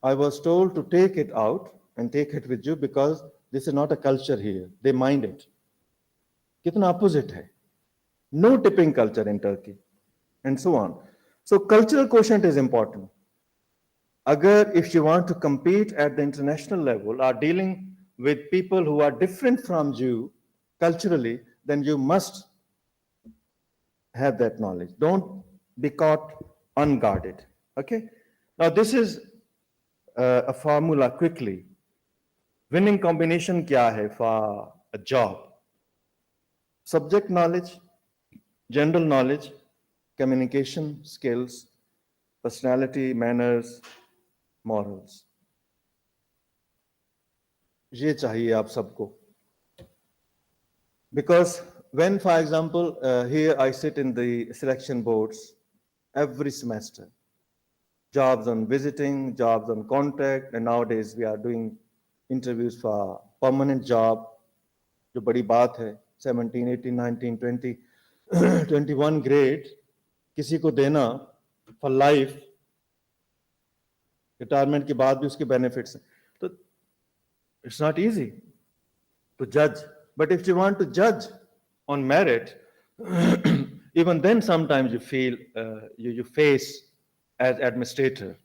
I was told to take it out and take it with you because this is not a culture here. They mind it. Kitna opposite hai. No tipping culture in Turkey, and so on. So cultural quotient is important. Agar if you want to compete at the international level or dealing with people who are different from you culturally, then you must have that knowledge. Don't be caught unguarded. Okay. Now this is a formula quickly. Winning combination kya hai for a job? Subject knowledge, general knowledge, communication skills, personality, manners, morals. ये चाहिए आप सबको. Because when, for example, here I sit in the selection boards every semester, jobs on visiting, jobs on contract, and nowadays we are doing interviews for permanent job. जो बड़ी बात है, 17, 18, 19, 20, 21 grade किसी को देना for life, retirement के बाद भी उसके benefits हैं. तो it's not easy to judge. But if you want to judge on merit, even then sometimes you feel you face as administrator,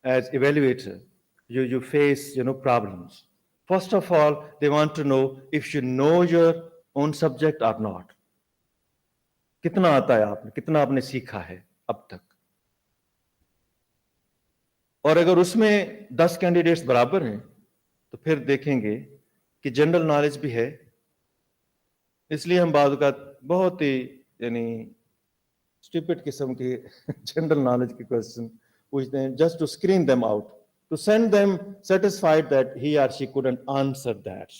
as evaluator, you face problems. First of all, they want to know if you know your own subject or not. कितना आता है आपने, कितना आपने सीखा है अब तक. और अगर उसमें 10 कैंडिडेट्स बराबर हैं तो फिर देखेंगे कि जनरल नॉलेज भी है. इसलिए हम बाद का बहुत ही स्टूपिड किस्म के जनरल नॉलेज के क्वेश्चन पूछते हैं just to screen them out, to send them satisfied that he or she couldn't answer that.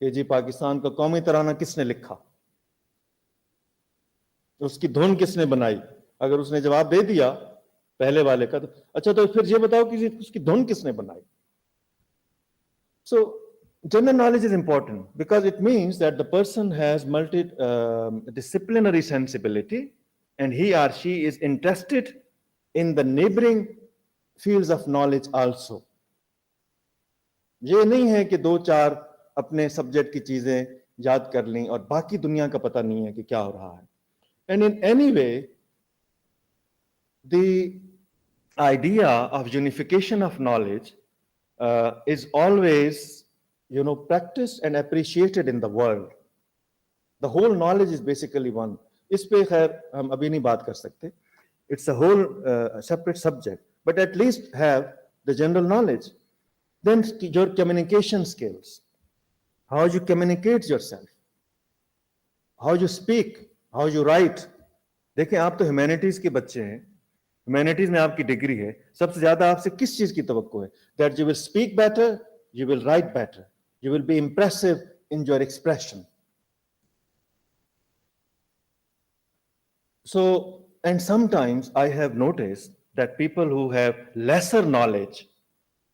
जी पाकिस्तान का कौमी तराना किसने लिखा, उसकी धुन किसने बनाई. अगर उसने जवाब दे दिया पहले वाले का तो अच्छा, तो फिर ये बताओ कि उसकी धुन किसने बनाई. So general knowledge is important because it means that the person has multidisciplinary sensibility and he or she is interested in the neighboring fields of knowledge also. ये नहीं है कि 2-4 अपने सब्जेक्ट की चीजें याद कर ली और बाकी दुनिया का पता नहीं है कि क्या हो रहा है. And in any way, the idea of unification of knowledge is always practiced and appreciated in the world. The whole knowledge is basically one. इस पे खैर हम अभी नहीं बात कर सकते. It's a whole separate subject, but at least have the general knowledge. Then your communication skills, how you communicate yourself, how you speak, how you write. देखें आप तो ह्यूमैनिटीज के बच्चे हैं, ह्यूमैनिटीज में आपकी डिग्री है, सबसे ज्यादा आपसे किस चीज की तवक्को है? That you will speak better, you will write better, you will be impressive in your expression. So, and sometimes I have noticed that people who have lesser knowledge,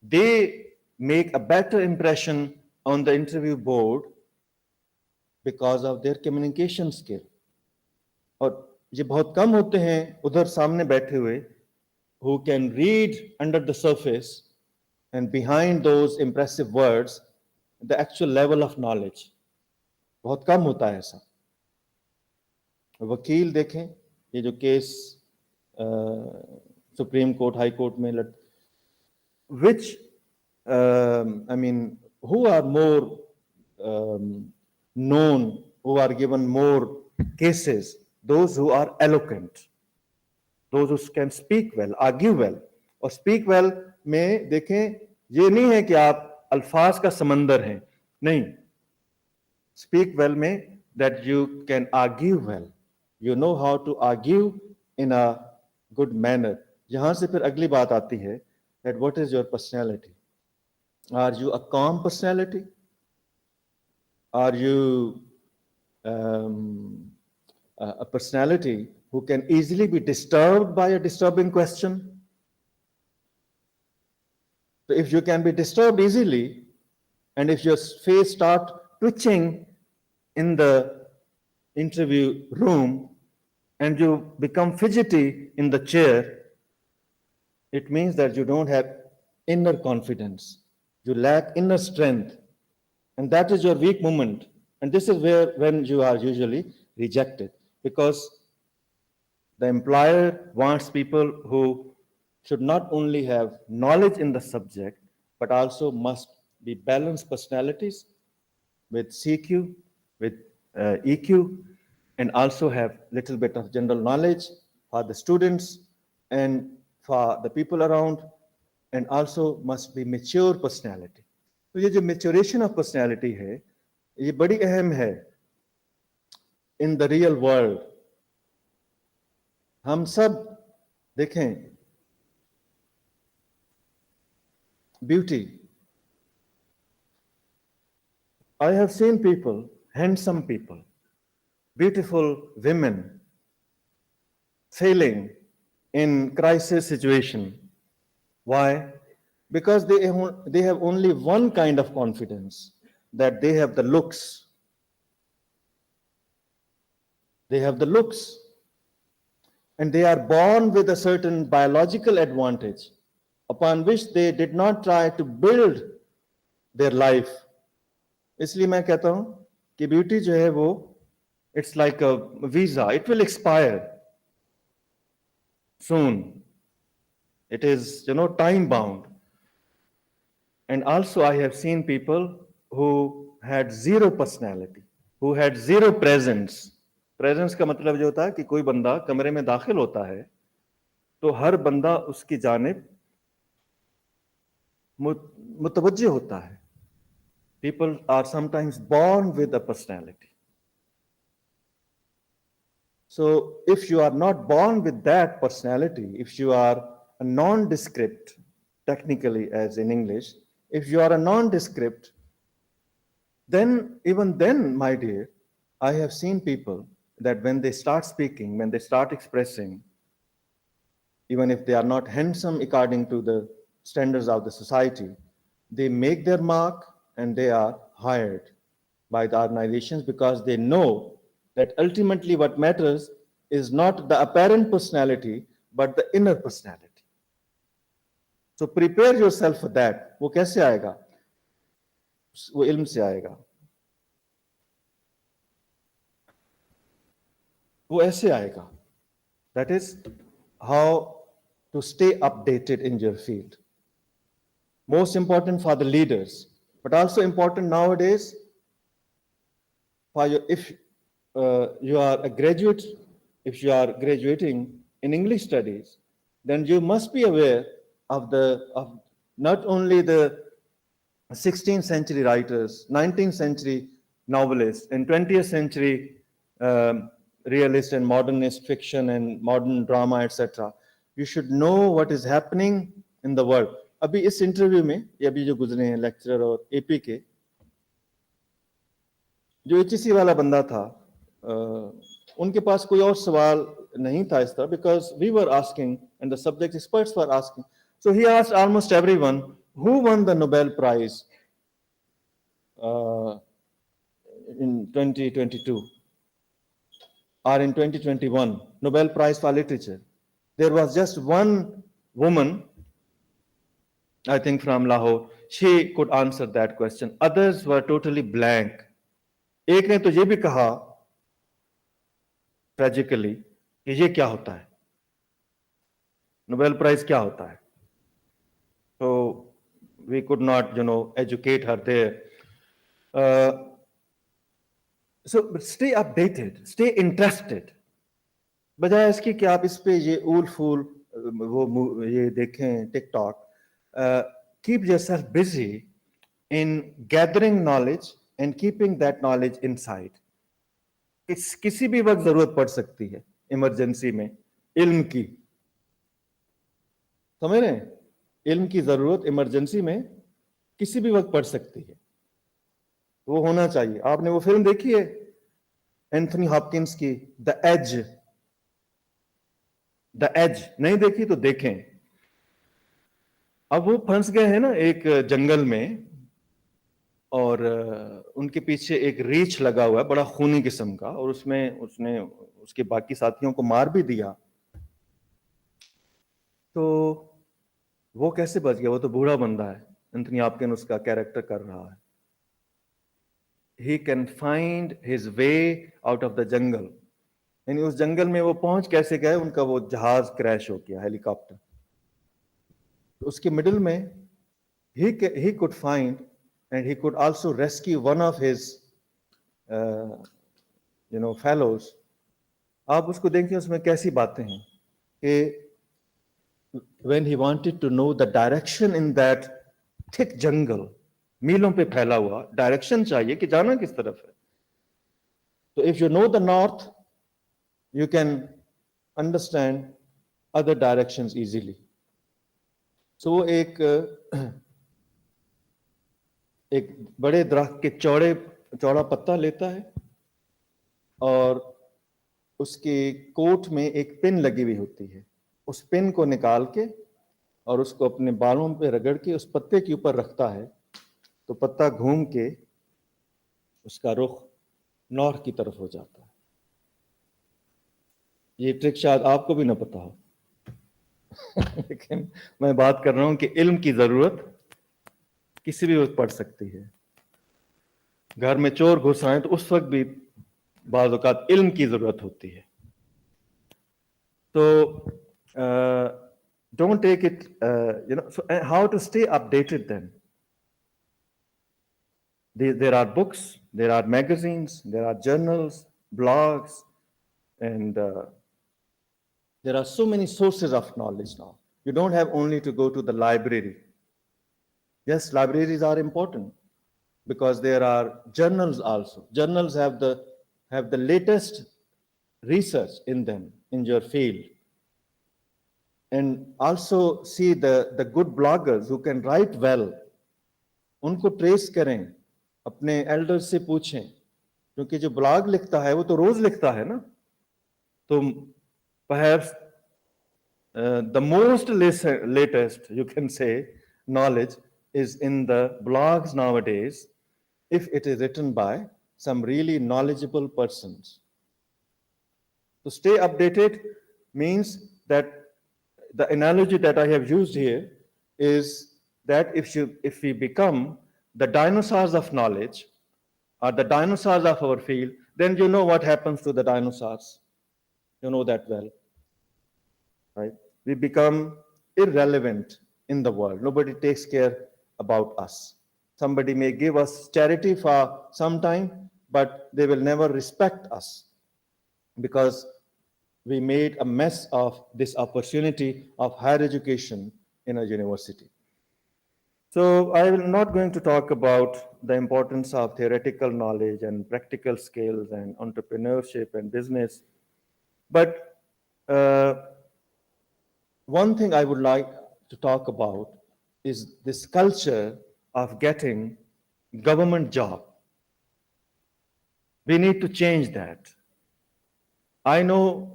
they make a better impression on the interview board because of their communication skill. और ये बहुत कम होते हैं उधर सामने बैठे हुए who can read under the surface and behind those impressive words the actual level of knowledge. बहुत कम होता है ऐसा. वकील देखें, ये जो case supreme court, high court में which I mean, who are more known, who are given more cases? Those who are eloquent, those who can speak well, argue well. और speak well में देखें, ये नहीं है कि आप अल्फाज का समंदर हैं, नहीं. Speak well में that you can argue well. You know how to argue in a good manner. यहाँ से फिर अगली बात आती है that what is your personality? Are you a calm personality? Are you a personality who can easily be disturbed by a disturbing question? So if you can be disturbed easily, and if your face start twitching in the interview room, and you become fidgety in the chair, it means that you don't have inner confidence. You lack inner strength. And that is your weak moment. And this is when you are usually rejected, because the employer wants people who should not only have knowledge in the subject, but also must be balanced personalities with CQ, with EQ, and also have little bit of general knowledge for the students and for the people around, and also must be mature personality. तो ये जो maturation of personality है, ये बड़ी अहम है in the real world. हम सब देखें, beauty. I have seen people, handsome people, beautiful women failing in crisis situation. Why? Because they have only one kind of confidence, that they have the looks. They have the looks. And they are born with a certain biological advantage upon which they did not try to build their life. इसलिए मैं कहता हूं कि beauty जो है वो it's like a visa. It will expire soon. It is, time bound. And also I have seen people who had zero personality, who had zero presence. Presence का मतलब जो होता है कि कोई बंदा कमरे में दाखिल होता है तो हर बंदा उसकी जानिब मुतवज्जे होता है. People are sometimes born with a personality. So if you are not born with that personality, if you are a nondescript, technically as in English, if you are a nondescript, then even then, my dear, I have seen people that when they start speaking, when they start expressing, even if they are not handsome according to the standards of the society, they make their mark and they are hired by the organizations because they know that ultimately what matters is not the apparent personality, but the inner personality. So prepare yourself for that. वो कैसे आएगा? वो इल्म से आएगा. वो ऐसे आएगा. That is how to stay updated in your field. Most important for the leaders, but also important nowadays for you, if you are a graduate, if you are graduating in English studies, then you must be aware of not only the 16th century writers, 19th century novelists, and 20th century realist and modernist fiction and modern drama, etc. You should know what is happening in the world. अभी इस interview में ये अभी जो गुजरे हैं lecturer और AP के, जो एचईसी वाला बंदा था, उनके पास कोई और सवाल नहीं था इस तरह, because we were asking and the subject experts were asking. So he asked almost everyone who won the Nobel Prize in 2022 or in 2021, Nobel Prize for Literature, there was just one woman, I think from Lahore, she could answer that question. Others were totally blank. एक ने तो ये भी कहा tragically कि ये क्या होता है, नोबेल प्राइज क्या होता है. So we could not, educate her there. So stay updated, stay interested. बजाय इसके कि आप इस पे ये ऊल फूल ये देखें TikTok. Keep yourself busy in gathering knowledge and keeping that knowledge inside. किसी भी वक्त जरूरत पड़ सकती है इमरजेंसी में इल्म की, समझ रहे हैं? इल्म की जरूरत इमरजेंसी में किसी भी वक्त पड़ सकती है, वो होना चाहिए. आपने वो फिल्म देखी है एंथनी हॉपकिंस की, द एज? द एज नहीं देखी तो देखें. अब वो फंस गए हैं ना एक जंगल में, और उनके पीछे एक रीछ लगा हुआ है बड़ा खूनी किस्म का, और उसमें उसने उसके बाकी साथियों को मार भी दिया. तो वो कैसे बच गया? वो तो बूढ़ा बंदा है, एंथनी हॉपकिंस उसका कैरेक्टर कर रहा है. He can find his way out of the jungle. यानी उस जंगल में वो पहुंच कैसे गए? उनका वो जहाज क्रैश हो गया, हेलीकॉप्टर. उसके मिडिल में he could find and he could also rescue one of his fellows. आप उसको देखें उसमें कैसी बातें हैं कि when he wanted to know the direction in that thick jungle, मीलों पे फैला हुआ डायरेक्शन चाहिए कि जाना किस तरफ है. तो if you know the north, you can understand other directions easily. So वो एक बड़े दरख्त के चौड़ा पत्ता लेता है और उसके कोट में एक पिन लगी हुई होती है. उस पिन को निकाल के और उसको अपने बालों पे रगड़ के उस पत्ते के ऊपर रखता है, तो पत्ता घूम के उसका रुख नॉर्थ की तरफ हो जाता है. ये ट्रिक शायद आपको भी ना पता हो लेकिन मैं बात कर रहा हूं कि इल्म की जरूरत किसी भी वक्त पड़ सकती है. घर में चोर घुस आए तो उस वक्त भी बाज़ औक़ात इल्म की जरूरत होती है. तो don't take it, so how to stay updated then? There are books, there are magazines, there are journals, blogs, and there are so many sources of knowledge now. You don't have only to go to the library. Yes, libraries are important because there are journals also. Journals have the latest research in them, in your field. And also see the good bloggers who can write well. उनको trace करें, अपने elders से पूछें, क्योंकि जो blog लिखता है वो तो रोज लिखता है ना. तो perhaps the most latest, you can say, knowledge is in the blogs nowadays, if it is written by some really knowledgeable persons. To stay updated means that the analogy that I have used here is that if we become the dinosaurs of knowledge or the dinosaurs of our field, then you know what happens to the dinosaurs. You know that well, right? We become irrelevant in the world. Nobody takes care about us. Somebody may give us charity for some time, but they will never respect us because we made a mess of this opportunity of higher education in a university. So I am not going to talk about the importance of theoretical knowledge and practical skills and entrepreneurship and business, but one thing I would like to talk about is this culture of getting government job. We need to change that. I know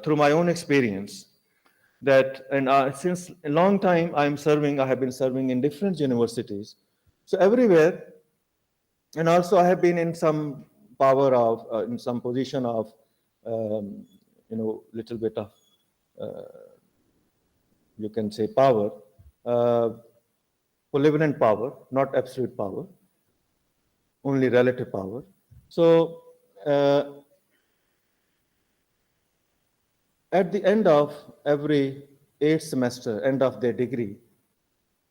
through my own experience that, and since a long time I have been serving in different universities. So everywhere And also, I have been in some power of, in some position of, little bit of, you can say, power, uh, benevolent power, not absolute power, only relative power. So, uh, at the end of every eighth semester, end of their degree,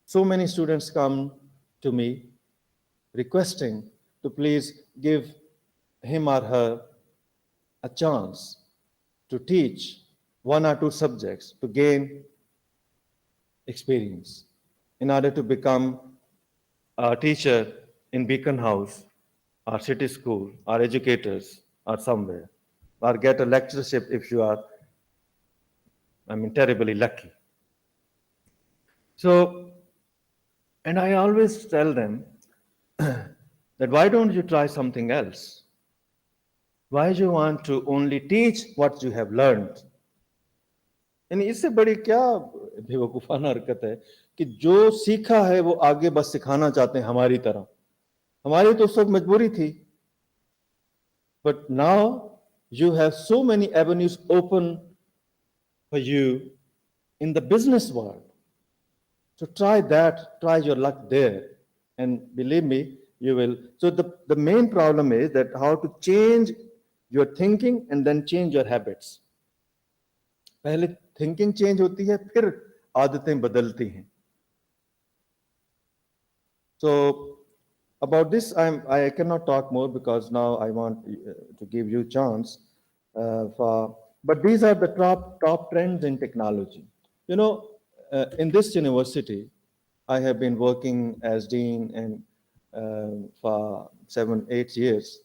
so many students come to me requesting to please give him or her a chance to teach one or two subjects to gain experience in order to become a teacher in Beacon House or city school or educators or somewhere, or get a lectureship if you are, terribly lucky. So, and I always tell them that why don't you try something else? Why do you want to only teach what you have learned? यानी इससे बड़ी क्या बेवकूफ़ाना हरकत है कि जो सीखा है वो आगे बस सिखाना चाहते हैं हमारी तरह। हमारी तो उस वक्त मजबूरी थी, but now you have so many avenues open for you in the business world. So try that, try your luck there, and believe me, you will. So the main problem is that how to change your thinking and then change your habits. पहले thinking change होती है, फिर आदतें बदलती हैं. So about this, I cannot talk more because now I want to give you chance but these are the top trends in technology. You know, in this university, I have been working as dean and for 7-8 years,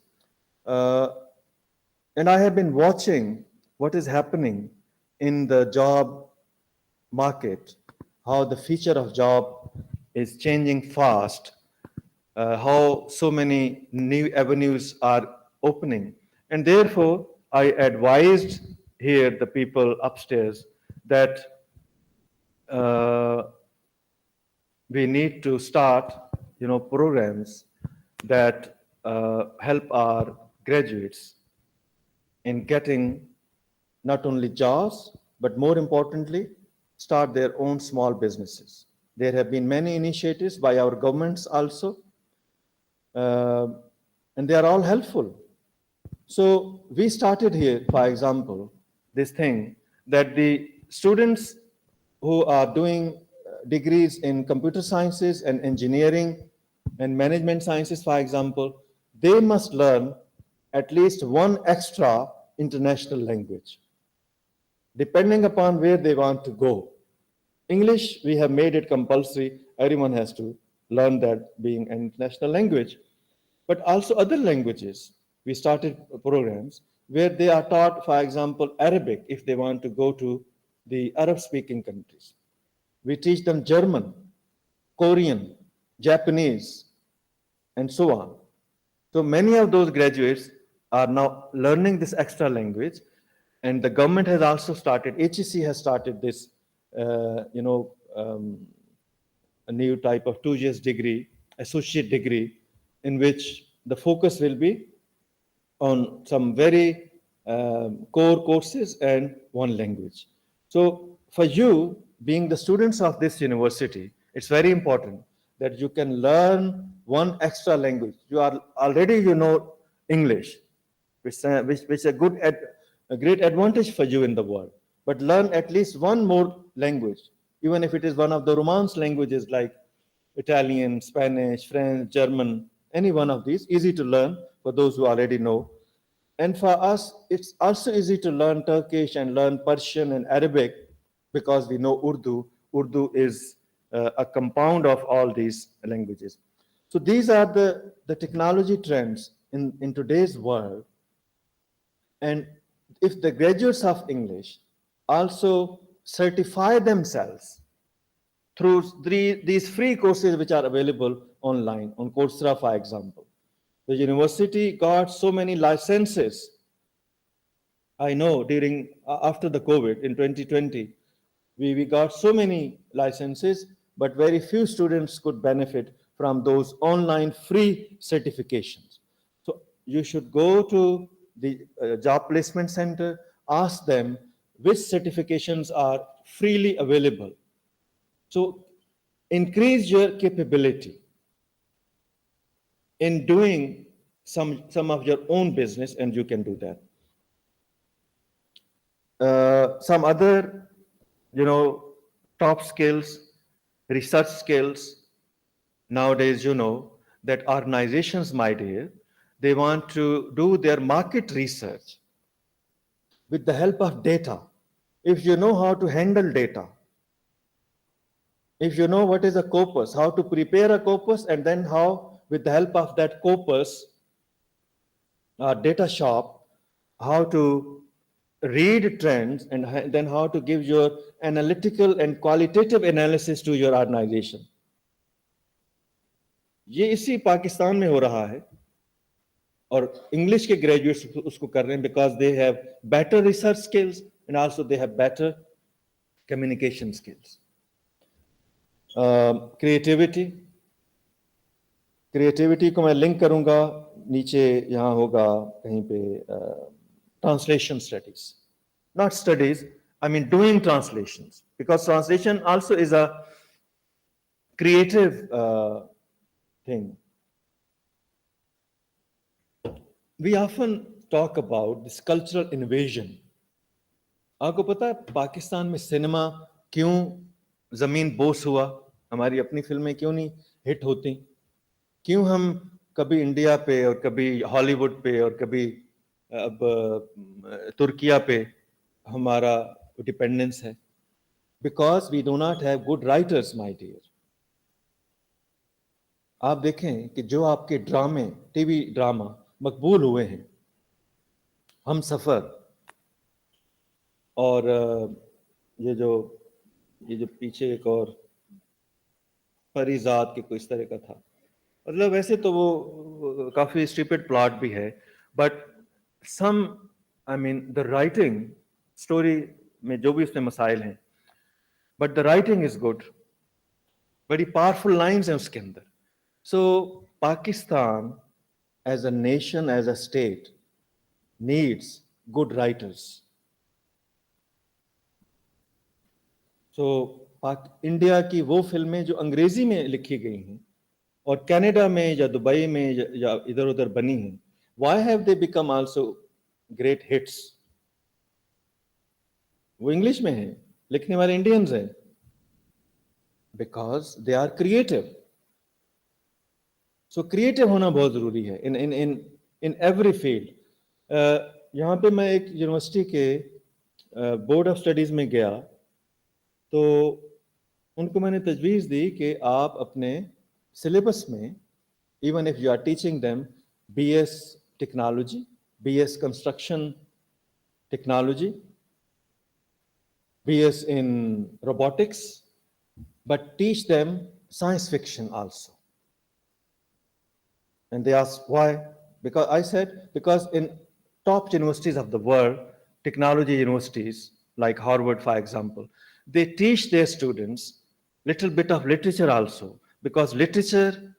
and I have been watching what is happening in the job market, how the future of job is changing fast, how so many new avenues are opening. And therefore, I advised here the people upstairs that we need to start, programs that help our graduates in getting not only jobs, but more importantly, start their own small businesses. There have been many initiatives by our governments also, and they are all helpful. So we started here, for example, this thing that the students who are doing degrees in computer sciences and engineering and management sciences, for example, they must learn at least one extra international language, depending upon where they want to go. English, we have made it compulsory. Everyone has to learn that being an international language. But also other languages. We started programs where they are taught, for example, Arabic if they want to go to the Arab-speaking countries. We teach them German, Korean, Japanese, and so on. So many of those graduates are now learning this extra language, and the government has also started, HEC has started this, a new type of 2 years degree, associate degree, in which the focus will be on some very core courses and one language. So for you, being the students of this university, it's very important that you can learn one extra language. You are already, English, which is a great advantage for you in the world. But learn at least one more language, even if it is one of the Romance languages like Italian, Spanish, French, German, any one of these, easy to learn for those who already know. And for us, it's also easy to learn Turkish and learn Persian and Arabic because we know Urdu. Urdu is a compound of all these languages. So these are the technology trends in today's world. And if the graduates of English also certify themselves through these free courses which are available online, on Coursera, for example. The university got so many licenses. I know after the COVID in 2020, we got so many licenses, but very few students could benefit from those online free certifications. So you should go to the job placement center, ask them which certifications are freely available. So increase your capability in doing some of your own business, and you can do that. Some other, top skills, research skills. Nowadays, that organizations, my dear, they want to do their market research with the help of data. If you know how to handle data, if you know what is a corpus, how to prepare a corpus, and then how, with the help of that corpus, data shop, how to read trends, and then how to give your analytical and qualitative analysis to your organization. ये इसी पाकिस्तान में हो रहा है और English के graduates उसको कर रहे हैं because they have better research skills and also they have better communication skills. Creativity को मैं लिंक करूंगा, नीचे यहाँ होगा कहीं पे translation studies, not studies, I mean doing translations, because translation also is a creative thing. We often talk about this cultural invasion. आपको पता है पाकिस्तान में सिनेमा क्यों जमीन बोस हुआ? हमारी अपनी फिल्में क्यों नहीं हिट होती? क्यों हम कभी इंडिया पे और कभी हॉलीवुड पे और कभी अब तुर्किया पे हमारा डिपेंडेंस है? Because we do not have good writers, my dear. आप देखें कि जो आपके ड्रामे, टीवी ड्रामा मकबूल हुए हैं, हम सफर और ये जो पीछे एक और परिजात के कोई इस तरह का था, मतलब वैसे तो वो काफी स्टूपिड प्लॉट भी है, but some I mean the writing story में जो भी उसमें मसाइल हैं, but the writing is good, बड़ी पावरफुल लाइंस हैं उसके अंदर. So Pakistan as a nation, as a state needs good writers. So India की वो फिल्में जो अंग्रेजी में लिखी गई हैं और कनाडा में या दुबई में या इधर उधर बनी हैं, why have they become also great hits? वो इंग्लिश में है, लिखने वाले इंडियंस हैं, because they are creative. So creative होना बहुत जरूरी है इन इन इन इन एवरी फील्ड. यहाँ पे मैं एक यूनिवर्सिटी के बोर्ड ऑफ स्टडीज में गया, तो उनको मैंने तजवीज़ दी कि आप अपने सिलेबस में, even if you are teaching them BS technology, BS construction technology, BS in robotics, but teach them science fiction also. And they asked why? Because I said, because in top universities of the world, technology universities like Harvard, for example, they teach their students little bit of literature also, because literature,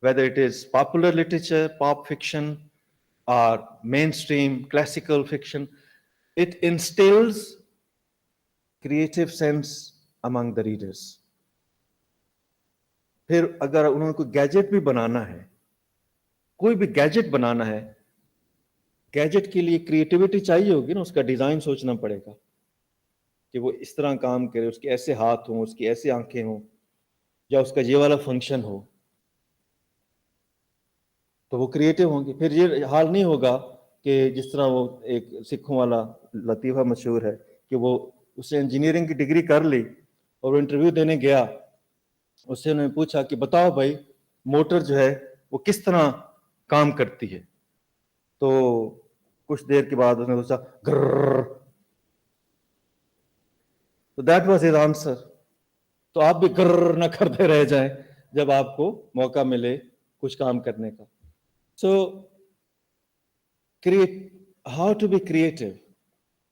whether it is popular literature, pop fiction, or mainstream classical fiction, it instills creative sense among the readers. फिर अगर उन्होंने कोई gadget भी बनाना है, कोई भी gadget बनाना है, gadget के लिए क्रिएटिविटी चाहिए होगी ना, उसका डिजाइन सोचना पड़ेगा कि वो इस तरह काम करे, उसके ऐसे हाथ हों, उसकी ऐसे आंखें हों, या उसका ये वाला फंक्शन हो, तो वो क्रिएटिव होंगे. फिर ये हाल नहीं होगा कि जिस तरह वो एक सिखों वाला लतीफ़ा मशहूर है कि वो उसने इंजीनियरिंग की डिग्री कर ली और वो इंटरव्यू देने गया, उससे उन्होंने पूछा कि बताओ भाई मोटर जो है वो किस तरह काम करती है, तो कुछ देर के बाद उसने पूछा ग्रर, तो दैट वाज हिज आंसर. तो आप भी ग्रर ना करते रह जाएं जब आपको मौका मिले कुछ काम करने का. So how to be creative,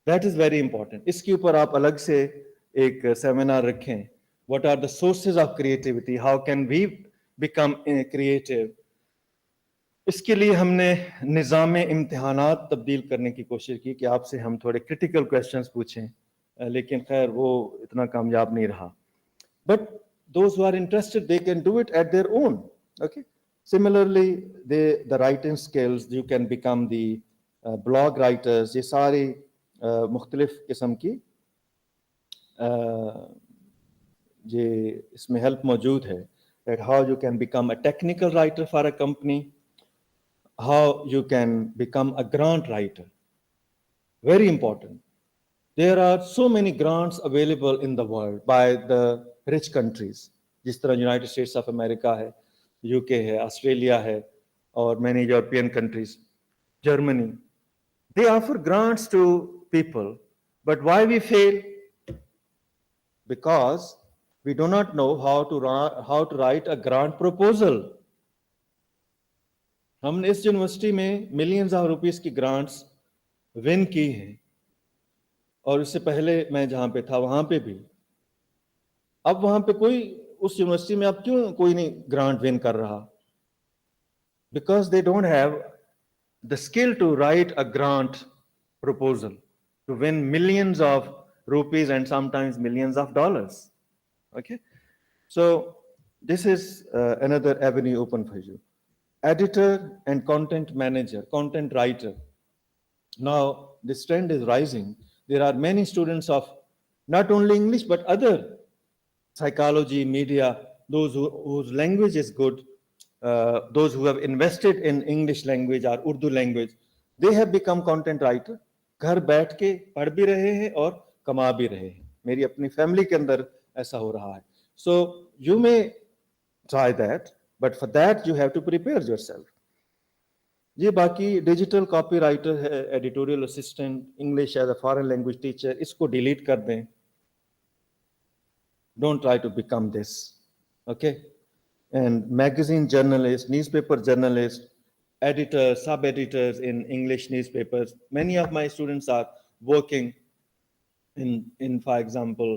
that is very important. इसके ऊपर आप अलग से एक सेमिनार रखें. What are the sources of creativity, how can we become creative. इसके लिए हमने निज़ाम इम्तिहानात तब्दील करने की कोशिश की कि आपसे हम थोड़े क्रिटिकल क्वेश्चंस पूछें, लेकिन खैर वो इतना कामयाब नहीं रहा. But those who are interested, they can do it at their own. Okay. Similarly, the writing skills, you can become the blog writers. ये सारी मुख्तलिफ किस्म की ये इसमें help मौजूद है. That how you can become a technical writer for a company, how you can become a grant writer. Very important. There are so many grants available in the world by the rich countries. जिस तरह United states of America है, UK है, Australia है, और many European countries, Germany. They offer grants to people. But why we fail? Because we do not know how to write a grant proposal. हमने इस university में millions of rupees की grants win की हैं, और इससे पहले मैं जहां पे था वहां पे भी. अब वहां पे कोई उस यूनिवर्सिटी में अब क्यों कोई नहीं ग्रांट विन कर रहा? Because they don't have the skill to write a grant proposal to win millions of rupees and sometimes millions of dollars. Okay, so this is another avenue open for you. Editor and content manager, content writer. Now this trend is rising. There are many students of not only English but other psychology, media, those whose language is good, those who have invested in English language or Urdu language, they have become content writer. घर बैठ के पढ़ भी रहे हैं और कमा भी रहे हैं. मेरी अपनी फैमिली के अंदर ऐसा हो रहा है. So you may try that, but for that you have to prepare yourself. ये बाकी डिजिटल कॉपी राइटर है, editorial assistant, English as a foreign language teacher, इसको डिलीट कर दें. Don't try to become this. Okay. And magazine journalist, newspaper journalist, editors, sub-editors in English newspapers. Many of my students are working in for example,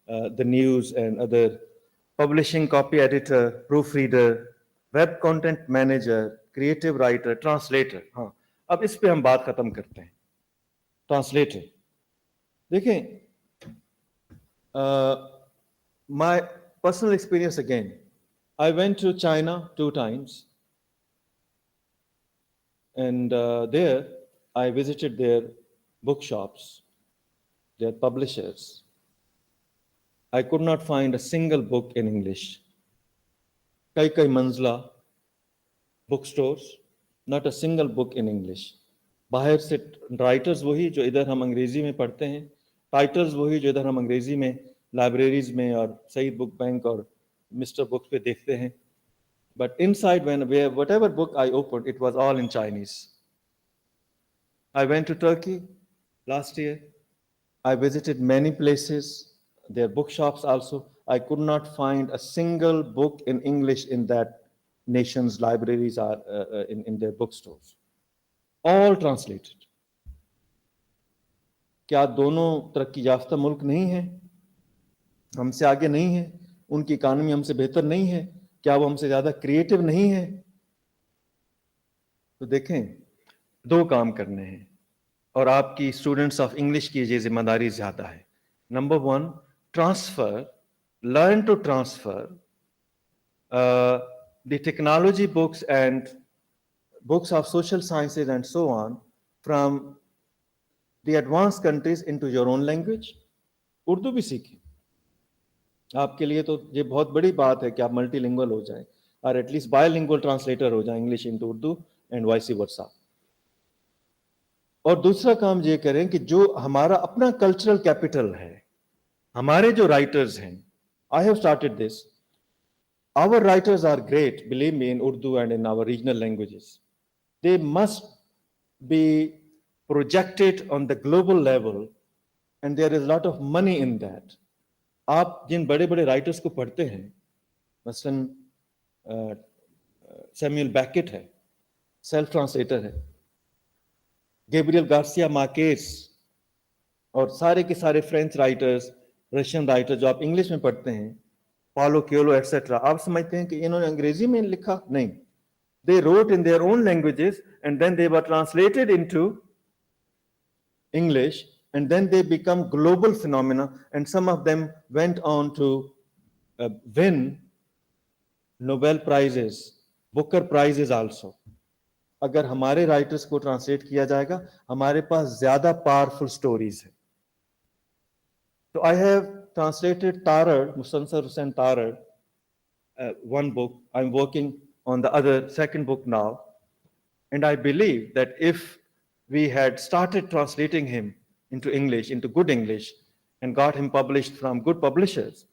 the news and other publishing, copy editor, proofreader, web content manager, creative writer, translator. हाँ, अब इस पे हम बात खत्म करते हैं. Translator. देखें, my personal experience again. I went to China 2 times. And there, I visited their bookshops, their publishers. I could not find a single book in English. Kai Manzla bookstores, not a single book in English. बाहर से writers वही जो इधर हम अंग्रेजी में पढ़ते हैं, टाइटल्स वही जो इधर हम अंग्रेजी में लाइब्रेरीज में और सईद बुक बैंक और मिस्टर बुक्स पे देखते हैं. But inside, whatever book I opened, it was all in Chinese. I went to Turkey last year. I visited many places, their bookshops also. I could not find a single book in English in that nation's libraries or in their bookstores. All translated. क्या दोनों तरक्की याफ्ता मुल्क नहीं हैं? हमसे आगे नहीं है? उनकी इकानमी हमसे बेहतर नहीं है? क्या वो हमसे ज्यादा क्रिएटिव नहीं है? तो देखें, 2 काम करने हैं और आपकी स्टूडेंट्स ऑफ इंग्लिश की ये जिम्मेदारी ज्यादा है. Number 1, transfer, learn to transfer the technology books and books of social sciences and so on from the advance countries into your own language. Urdu भी सीखें. आपके लिए तो ये बहुत बड़ी बात है कि आप मल्टीलिंगुअल हो जाएं और एटलीस्ट बायलिंगुअल ट्रांसलेटर हो जाएं, English into Urdu and vice versa. और दूसरा काम ये करें कि जो हमारा अपना कल्चरल कैपिटल है, हमारे जो राइटर्स हैं, I have started this. Our writers are great, believe me, in Urdu and in our regional languages. They must be projected on the global level and there is lot of money in that. आप जिन बड़े बड़े writers को पढ़ते हैं, मसलन Samuel Beckett है, self translator है, गैब्रियल गार्सिया मार्केस और सारे के सारे फ्रेंच राइटर्स, रशियन राइटर्स जो आप इंग्लिश में पढ़ते हैं, Paulo Coelho, etc. आप समझते हैं कि इन्होंने अंग्रेजी में लिखा? नहीं. They wrote in their own languages and then they were translated into English and then they become global phenomena and some of them went on to win Nobel prizes, Booker prizes also. अगर हमारे writers को translate किया जाएगा, हमारे पास ज्यादा powerful stories है. So I have translated Tarad, Musansar Hussain Tarad, one book. I'm working on the other second book now. And I believe that if we had started translating him into English, into good English, and got him published from good publishers,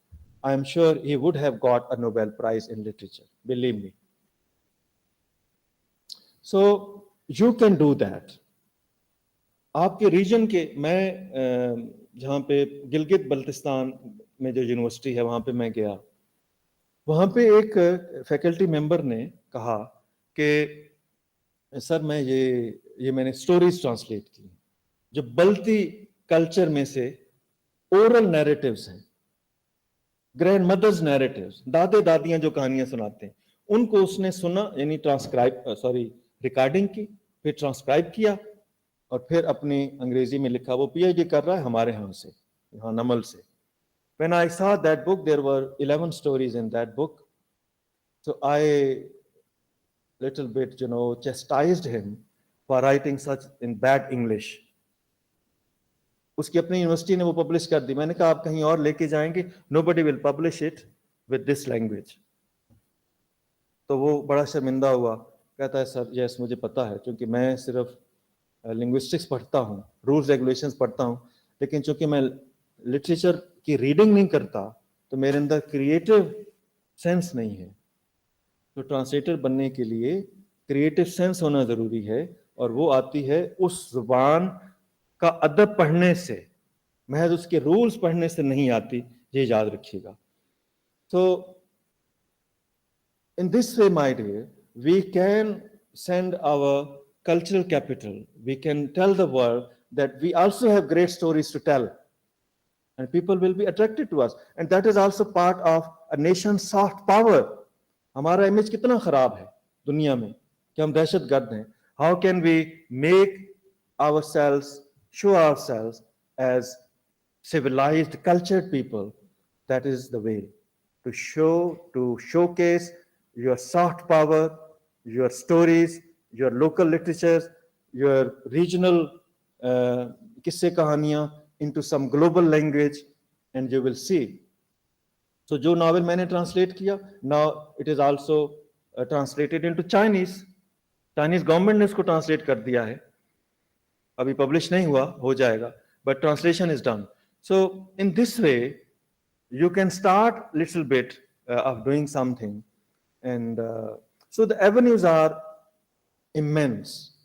I'm sure he would have got a Nobel Prize in literature, believe me. So you can do that. आपके reason के मैं जहाँ पे गिलगित बल्तिस्तान में जो university है वहाँ पे मैं गया, वहाँ पे एक फैकल्टी मेंबर ने कहा कि सर मैं ये मैंने स्टोरीज ट्रांसलेट की जो बल्ती कल्चर में से ओरल नैरेटिव्स हैं, ग्रैंड मदर्स नैरेटिव्स, दादे दादियां जो कहानियां सुनाते हैं उनको उसने सुना, यानी रिकॉर्डिंग की, फिर ट्रांसक्राइब किया और फिर अपनी अंग्रेजी में लिखा. वो पीएचडी कर रहा है हमारे यहाँ से, यहाँ नमल से. When I saw that book, there were 11 stories in that book. So I little bit, chastised him for writing such in bad English. उसकी अपनी यूनिवर्सिटी ने वो पब्लिश कर दी. मैंने कहा आप कहीं और लेके जाएंगे, nobody will publish it with this language. तो वो बड़ा शर्मिंदा हुआ, कहता है सर यस मुझे पता है, क्योंकि मैं सिर्फ लिंग्विस्टिक्स पढ़ता हूँ, रूल्स रेगुलेशंस पढ़ता हूँ, लेकिन चूंकि मैं लिटरेचर की रीडिंग नहीं करता तो मेरे अंदर क्रिएटिव सेंस नहीं है. तो ट्रांसलेटर बनने के लिए क्रिएटिव सेंस होना जरूरी है और वो आती है उस जुबान का अदब पढ़ने से, महज उसके रूल्स पढ़ने से नहीं आती, ये याद रखिएगा. तो in this way, my dear, we can send our cultural capital. We can tell the world that we also have great stories to tell. And people will be attracted to us. And that is also part of a nation's soft power. हमारा image कितना खराब है दुनिया में कि हम दहशतगर्द हैं. How can we make ourselves, show ourselves as civilized, cultured people? That is the way to showcase your soft power, your stories, your local literatures, your regional kisse kahaniyan into some global language, and you will see. So जो novel मैंने translate किया, now it is also translated into Chinese. Chinese government ने इसको translate कर दिया है. अभी publish नहीं हुआ, हो जाएगा, but translation is done. So in this way, you can start little bit of doing something. And so the avenues are immense.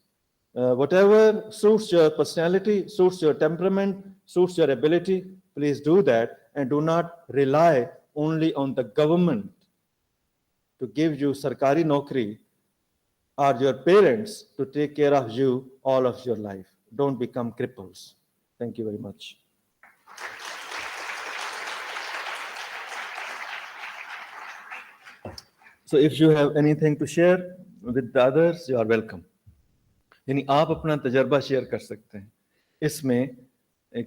Whatever suits your personality, suits your temperament, suits your ability, please do that, and do not rely only on the government to give you sarkari nokri or your parents to take care of you all of your life. Don't become cripples. Thank you very much. So if you have anything to share with the others, you are welcome. यानी आप अपना तजर्बा share कर सकते हैं इसमें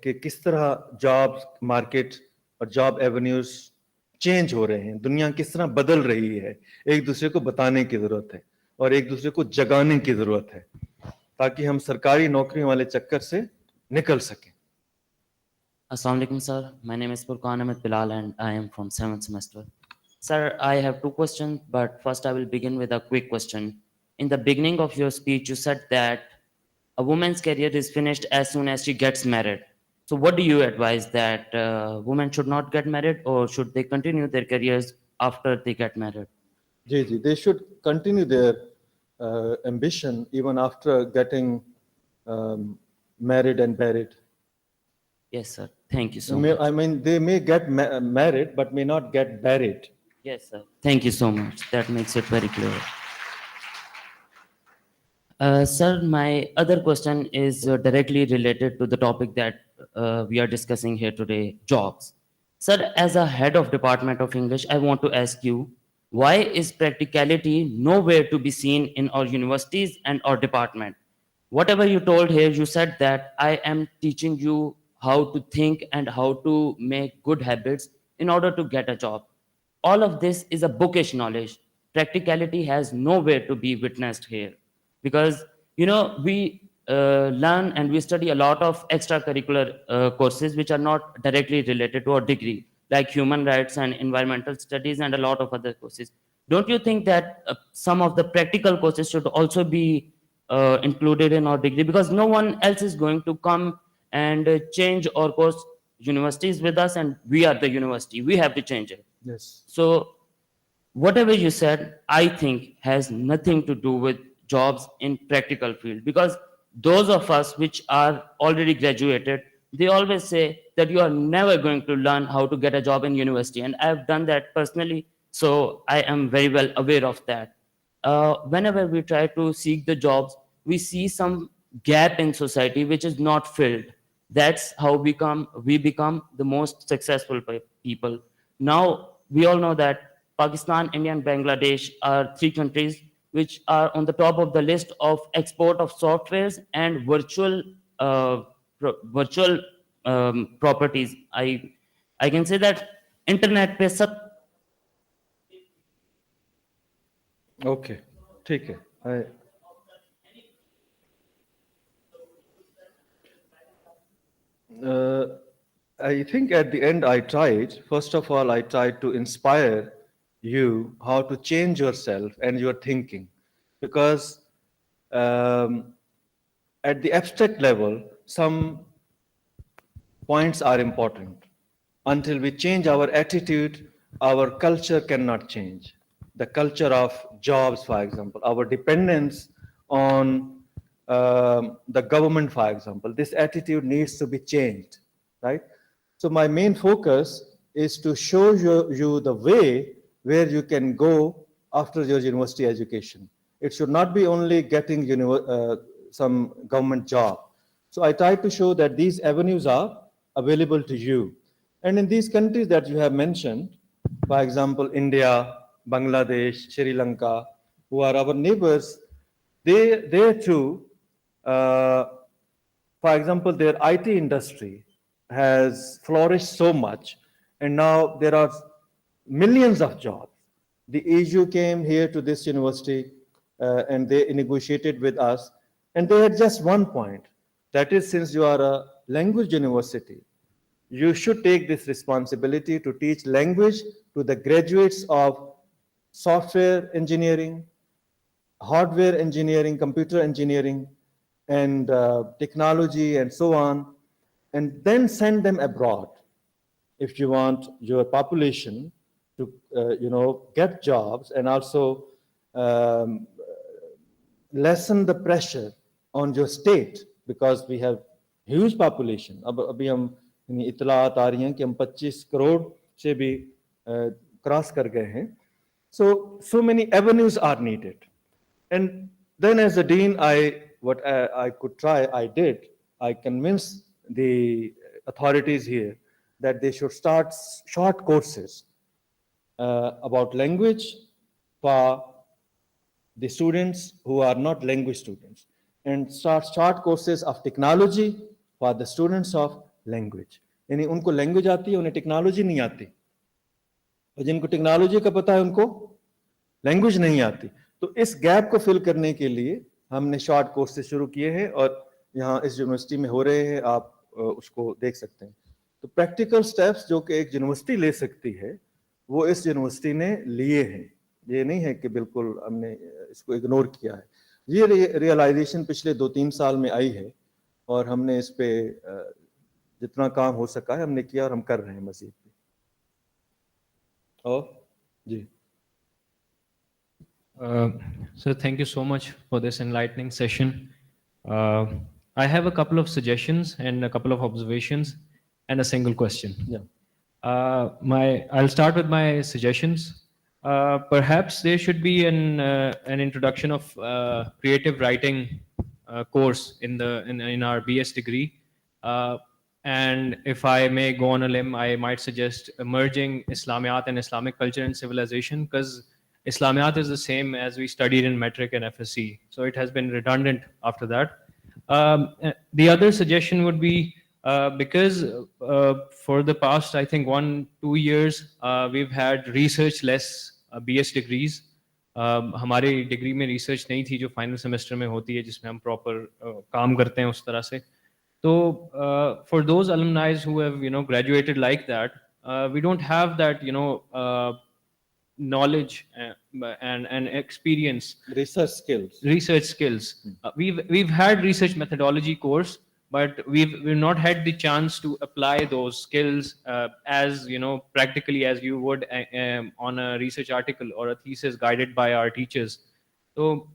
कि किस तरह जॉब मार्केट और जॉब एवेन्यूज चेंज हो रहे हैं, दुनिया किस तरह बदल रही है. एक दूसरे को बताने की जरूरत है और एक दूसरे को जगाने की जरूरत है ताकि हम सरकारी नौकरियों वाले चक्कर से निकल सकें. Assalamu alaikum, sir. My name is Furqan Ahmed Bilal and I am from 7th semester. Sir, I have two questions, but first I will begin with a quick question. In the beginning of your speech, you said that a woman's career is finished as soon as she gets married. So what do you advise, that women should not get married or should they continue their careers after they get married? Ji, they should continue their ambition even after getting married and buried. Yes, sir. Thank you so much. I mean, they may get married but may not get buried. Yes, sir. Thank you so much. That makes it very clear. Sir, my other question is directly related to the topic that we are discussing here today, jobs. Sir, as a head of Department of English, I want to ask you, why is practicality nowhere to be seen in our universities and our department? Whatever you told here, you said that I am teaching you how to think and how to make good habits in order to get a job. All of this is a bookish knowledge. Practicality has nowhere to be witnessed here, because we learn and we study a lot of extracurricular courses which are not directly related to our degree, like human rights and environmental studies and a lot of other courses. Don't you think that some of the practical courses should also be included in our degree, because no one else is going to come and change our course universities with us, and we are the university, we have to change it. Yes. So whatever you said, I think has nothing to do with jobs in practical field, because those of us which are already graduated, they always say that you are never going to learn how to get a job in university, and I have done that personally, so I am very well aware of that. Whenever we try to seek the jobs, we see some gap in society which is not filled. That's how we become the most successful people. Now we all know that Pakistan, India, and Bangladesh are three countries which are on the top of the list of export of softwares and virtual properties. I can say that internet पे सब Okay. ठीक है. I think at the end I tried. First of all, I tried to inspire you how to change yourself and your thinking, because at the abstract level, some points are important. Until we change our attitude, our culture cannot change. The culture of jobs, for example, our dependence on the government, for example, this attitude needs to be changed, right? So my main focus is to show you the way where you can go after your university education. It should not be only getting some government job. So I try to show that these avenues are available to you. And in these countries that you have mentioned, for example, India, Bangladesh, Sri Lanka, who are our neighbors, they too, for example, their IT industry has flourished so much, and now there are millions of jobs. The AU came here to this university and they negotiated with us, and they had just one point. That is, since you are a language university, you should take this responsibility to teach language to the graduates of software engineering, hardware engineering, computer engineering, and technology, and so on, and then send them abroad if you want your population to, get jobs, and also um, lessen the pressure on your state, because we have huge population. अब अभी हम इतलात आ रही हैं कि हम 25 करोड़ से भी cross कर गए हैं. So many avenues are needed. And then as a dean, what I could try, I did. I convinced the authorities here that they should start short courses about language for the students who are not language students, and start short courses of technology for the students of language. यानी उनको language आती है, उन्हें technology नहीं आती, और जिनको technology का पता है उनको language नहीं आती. तो इस गैप को फिल करने के लिए हमने शॉर्ट कोर्सेज शुरू किए हैं, और यहाँ इस यूनिवर्सिटी में हो रहे हैं, आप उसको देख सकते हैं. तो प्रैक्टिकल स्टेप्स जो कि एक यूनिवर्सिटी ले सकती है, वो इस यूनिवर्सिटी ने लिए हैं. ये नहीं है कि बिल्कुल हमने इसको इग्नोर किया है. ये रियलाइजेशन पिछले 2-3 साल में आई है, और हमने इस पे जितना काम हो सका है हमने किया, और हम कर रहे हैं मजीद भी. और जी. So thank you so much for this enlightening session. I have a couple of suggestions and a couple of observations and a single question. Yeah. I'll start with my suggestions. Perhaps there should be an introduction of creative writing course in our BS degree, and if I may go on a limb, I might suggest merging Islamiyat and Islamic culture and civilization, because Islamiyat is the same as we studied in metric and FSC. So it has been redundant after that. The other suggestion would be, because for the past, I think 1-2 years, we've had research less BS degrees. हमारी degree में research नहीं थी जो final semester में होती है जिसमें हम प्रॉपर काम करते हैं उस तरह से. So for those alumni who have graduated like that, we don't have that knowledge and experience, Research skills. we've had research methodology course, but we've not had the chance to apply those skills as practically as you would on a research article or a thesis guided by our teachers. So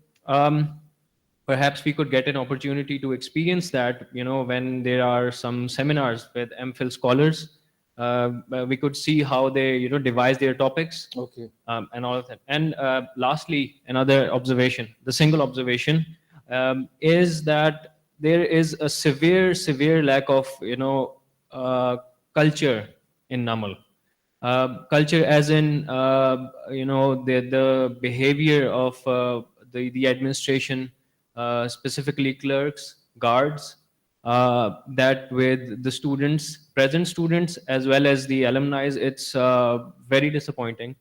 perhaps we could get an opportunity to experience that when there are some seminars with MPhil scholars. We could see how they devise their topics. Okay. And all of that. And lastly, another observation, the single observation, is that there is a severe lack of culture in NUML. Culture as in the behavior of the administration, specifically clerks, guards, that with the students, present students, as well as the alumni, it's very disappointing.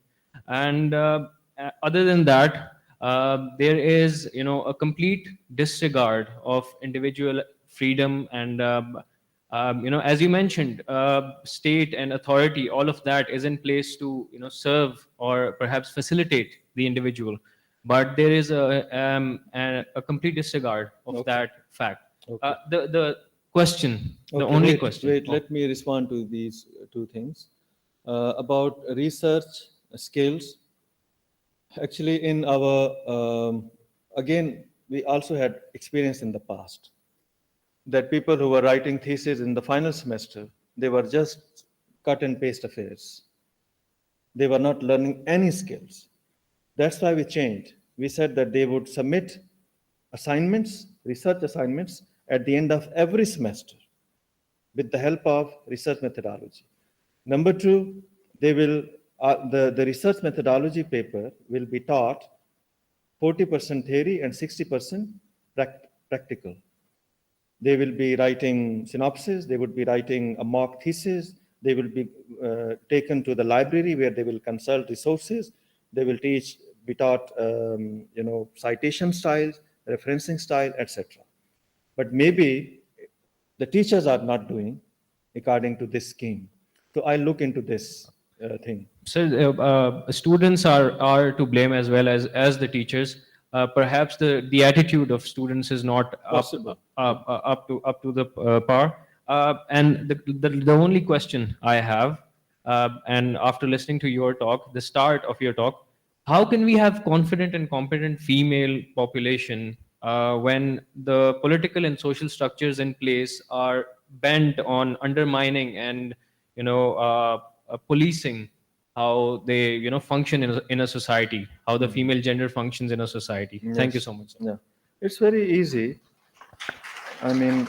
And other than that, there is a complete disregard of individual freedom and as you mentioned, state and authority, all of that is in place to serve or perhaps facilitate the individual, but there is a complete disregard of that fact. The question, the Okay, only wait, question. Wait, let me respond to these two things. About research skills, actually in our, again, we also had experience in the past that people who were writing theses in the final semester, they were just cut and paste affairs. They were not learning any skills. That's why we changed. We said that they would submit assignments, research assignments, at the end of every semester with the help of research methodology. Number two, they will, the research methodology paper will be taught 40% theory and 60% practical. They will be writing synopsis, they would be writing a mock thesis, they will be taken to the library where they will consult resources, they will be taught citation styles, referencing style, etc. But maybe the teachers are not doing according to this scheme. So I look into this thing. So students are to blame as well as the teachers. Perhaps the attitude of students is not Possible. up to the par. And the only question I have, and after listening to your talk, the start of your talk, how can we have confident and competent female population when the political and social structures in place are bent on undermining and policing how they function in a society, how the female gender functions in a society? Thank you Yes. so much, sir. Yeah, it's very easy. I mean,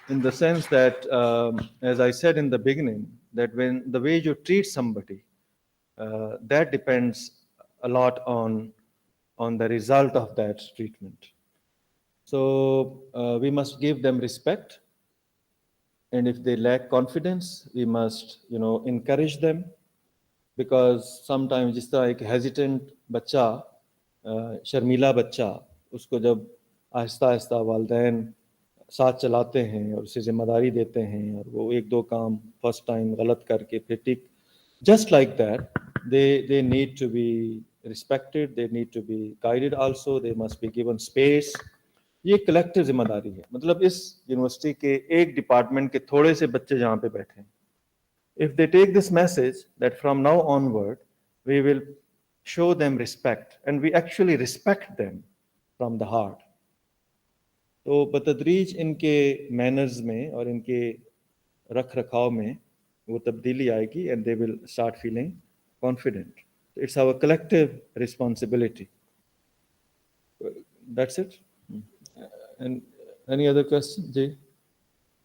in the sense that, as I said in the beginning, that when the way you treat somebody, that depends a lot on the result of that treatment. So we must give them respect, and if they lack confidence, we must encourage them, because sometimes जिस तरह एक hesitant बच्चा, शर्मीला बच्चा, उसको जब आहिस्ता आहिस्ता वालिदैन साथ चलाते हैं और उसे जिम्मेदारी देते हैं और वो एक दो काम फर्स्ट टाइम गलत करके फिर ठीक, just like that, they need to be respected, they need to be guided also, they must be given space. ये कलेक्टिव जिम्मेदारी है. मतलब इस यूनिवर्सिटी के एक डिपार्टमेंट के थोड़े से बच्चे जहाँ पे बैठे हैं, if they take this message that from now onward we will show them respect and we actually respect them from the heart, तो बतदरीज इनके मैनर्स में और इनके रख रखाव में वो तब्दीली आएगी and they will start feeling confident. It's our collective responsibility. That's it. And any other question, Jay?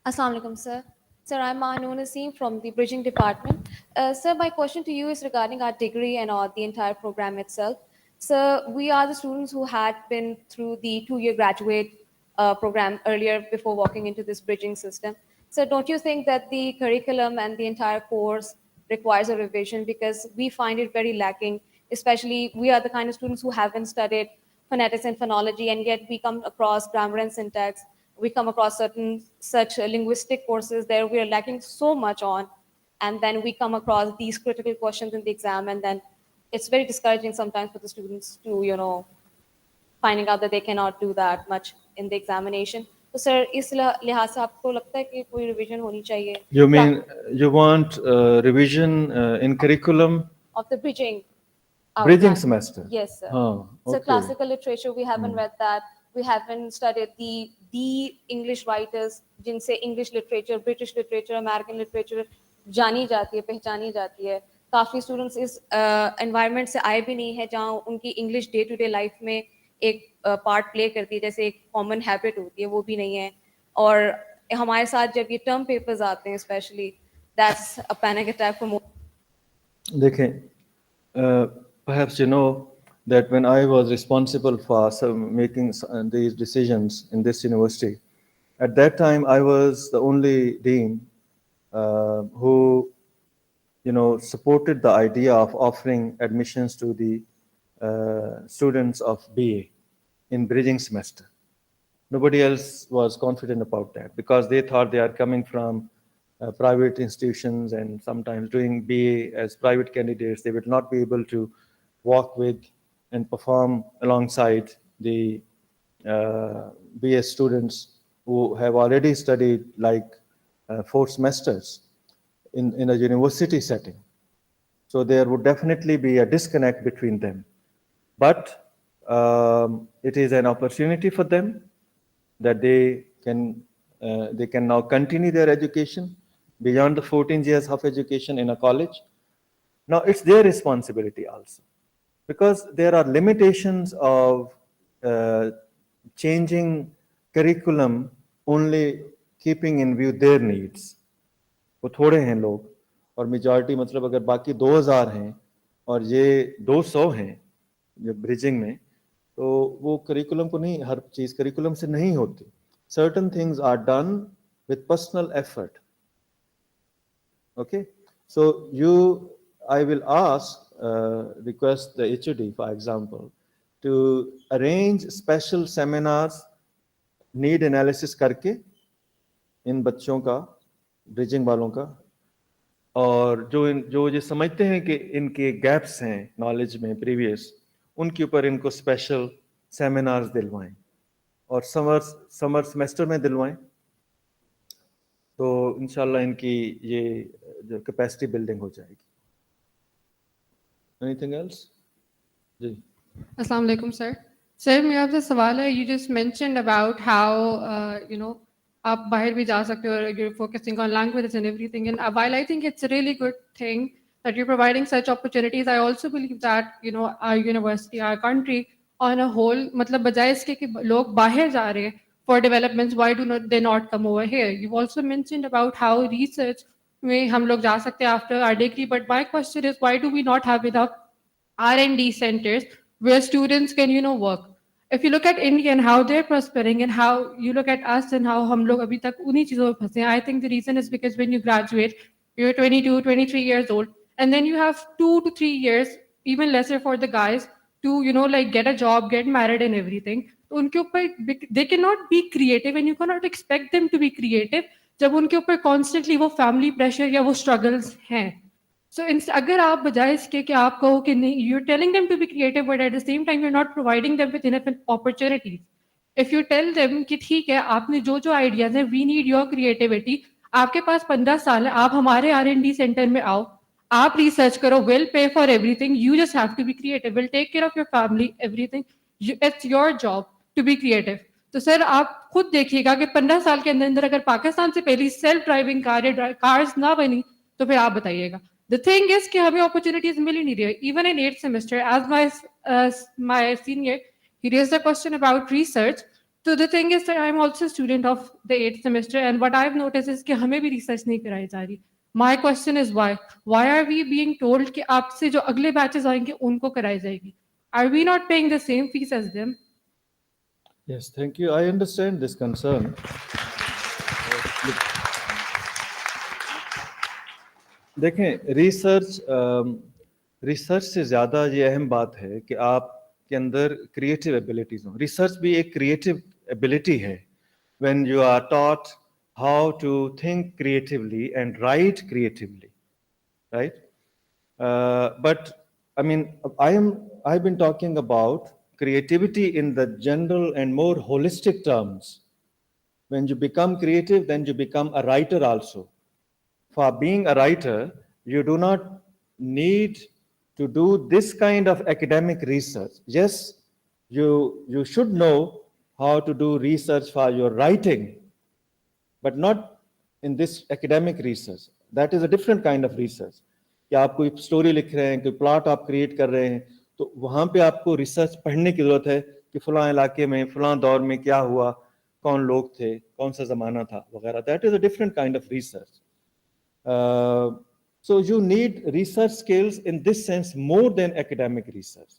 Assalamu alaikum, sir. Sir, I'm Maanoon Naseem from the Bridging Department. Sir, my question to you is regarding our degree and the entire program itself. Sir, we are the students who had been through the two-year graduate program earlier before walking into this bridging system. So don't you think that the curriculum and the entire course requires a revision, because we find it very lacking, especially we are the kind of students who haven't studied phonetics and phonology, and yet we come across grammar and syntax. We come across certain such linguistic courses there we are lacking so much on, and then we come across these critical questions in the exam, and then it's very discouraging sometimes for the students to finding out that they cannot do that much in the examination. तो sir इस लिहाज से आपको लगता है कि कोई revision होनी चाहिए You mean you want revision in curriculum of the bridging bridging outline? semester? Yes, sir. Huh, So okay. classical literature, we haven't read that. We haven't studied the English writers, जिनसे English literature, British literature, American literature जानी जाती है, पहचानी जाती है. काफी students इस environment से आए भी नहीं है जहाँ उनकी English day to day life में एक part play करती है, जैसे एक common habit होती है, वो भी नहीं है. और हमारे साथ जब ये term papers आते हैं, especially, that's a panic attack for most. देखें, perhaps you know that when I was responsible for making these decisions in this university, at that time I was the only dean who, supported the idea of offering admissions to the students of BA in bridging semester. Nobody else was confident about that because they thought they are coming from private institutions and sometimes doing BA as private candidates. They would not be able to walk with and perform alongside the BA students who have already studied like 4 semesters in a university setting. So there would definitely be a disconnect between them. But it is an opportunity for them that they can now continue their education beyond the 14 years of education in a college. Now it's their responsibility also, because there are limitations of changing curriculum only keeping in view their needs. वो थोड़े हैं लोग और majority मतलब अगर बाकी 2000 हैं और ये 200 हैं जो ब्रिजिंग में, तो वो करिकुलम को नहीं, हर चीज करिकुलम से नहीं होती. Certain things are done with personal effort. Okay, so I will request the HOD, for example, to arrange special seminars, need analysis करके इन बच्चों का, ब्रिजिंग वालों का, और जो ये समझते हैं कि इनके गैप्स हैं नॉलेज में प्रीवियस, उनके ऊपर इनको स्पेशल सेमिनार्स दिलवाएं और समर सेमेस्टर में दिलवाएं, तो इंशाल्लाह इनकी ये जो कैपेसिटी बिल्डिंग हो जाएगी. Anything else? जी. अस्सलाम वालेकुम सर. सर मेरा आपसे सवाल है, you just mentioned about how आप बाहर भी जा सकते हो और you're focusing on languages and everything, and while I think it's a really good thing that you're providing such opportunities, I also believe that our university, our country on a whole, मतलब बजाय इसके कि लोग बाहर जा रहे हैं for developments, why do not they not come over here? You've also mentioned about how research में हम लोग जा सकते हैं after our degree, but my question is, why do we not have enough R&D centers where students can work? If you look at India and how they're prospering, and how you look at us and how हम लोग अभी तक उन्हीं चीजों में फंसे हैं, I think the reason is because when you graduate, you're 22, 23 years old, and then you have 2 to 3 years, even lesser for the guys, to like get a job, get married and everything. तो उनके ऊपर they cannot be creative, and you cannot expect them to be creative जब उनके ऊपर constantly वो family pressure या वो struggles हैं. So अगर आप बजाय इसके कि आप कहो कि नहीं, you're telling them to be creative, but at the same time you're not providing them with enough opportunities. If you tell them कि ठीक है, आपने जो आइडियाज हैं, we need your creativity, आपके पास 15 साल है, आप हमारे R&D सेंटर में आओ, आप रिसर्च करो, we'll pay for everything, you just have to be creative, we'll take care of your family, everything, it's your job to be creative. तो सर आप खुद देखिएगा कि 15 साल के अंदर अगर पाकिस्तान से पहली सेल्फ ड्राइविंग कार या कार्स ना बनी तो फिर आप बताइएगा. The thing is कि हमें opportunities मिल ही नहीं रही. Even in 8th semester, as my senior, he raised a question about research. So the thing is that I'm also a student of the 8th semester, and what I've noticed is कि हमें भी research नहीं कराई जा रही. My question is why? Why are we being told कि आपसे जो अगले batches आएंगे उनको कराई जाएगी? Are we not paying the same fees as them? Yes, thank you. I understand this concern. देखें, रिसर्च से ज़्यादा ये अहम बात है कि आपके अंदर क्रिएटिव एबिलिटीज़ हों. रिसर्च भी एक क्रिएटिव एबिलिटी है. When you are taught how to think creatively and write creatively, right? But I mean, I've been talking about creativity in the general and more holistic terms. When you become creative, then you become a writer also. For being a writer, you do not need to do this kind of academic research. Yes, you should know how to do research for your writing, but not in this academic research. That is a different kind of research. कि आप कोई story लिख रहे हैं, कोई plot आप create कर रहे हैं, तो वहाँ पे आपको रिसर्च पढ़ने की जरूरत है कि फलां इलाके में फलां दौर में क्या हुआ, कौन लोग थे, कौन सा ज़माना था वगैरह. That is a different kind of research. So you need research skills in this sense more than academic research.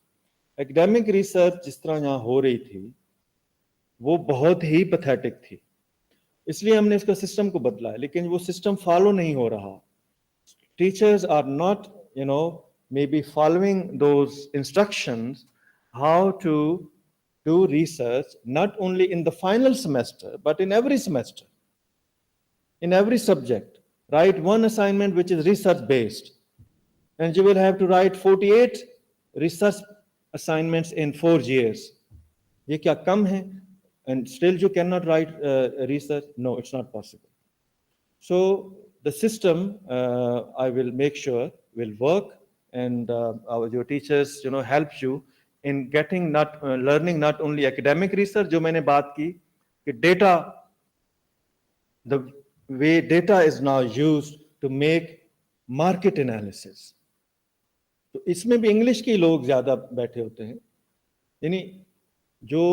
Academic research जिस तरह यहाँ हो रही थी वो बहुत ही पैथेटिक थी, इसलिए हमने इसका सिस्टम को बदला है, लेकिन वो सिस्टम फॉलो नहीं हो रहा. Teachers are not, maybe following those instructions how to do research, not only in the final semester, but in every semester, in every subject. Write one assignment which is research based, and you will have to write 48 research assignments in 4 years. ये क्या कम है? And still you cannot write research? No, it's not possible. So the system, I will make sure will work, and your teachers, help you in getting learning not only academic research, जो मैंने बात की कि data, the way data is now used to make market analysis. तो इसमें भी English के लोग ज़्यादा बैठे होते हैं, यानी जो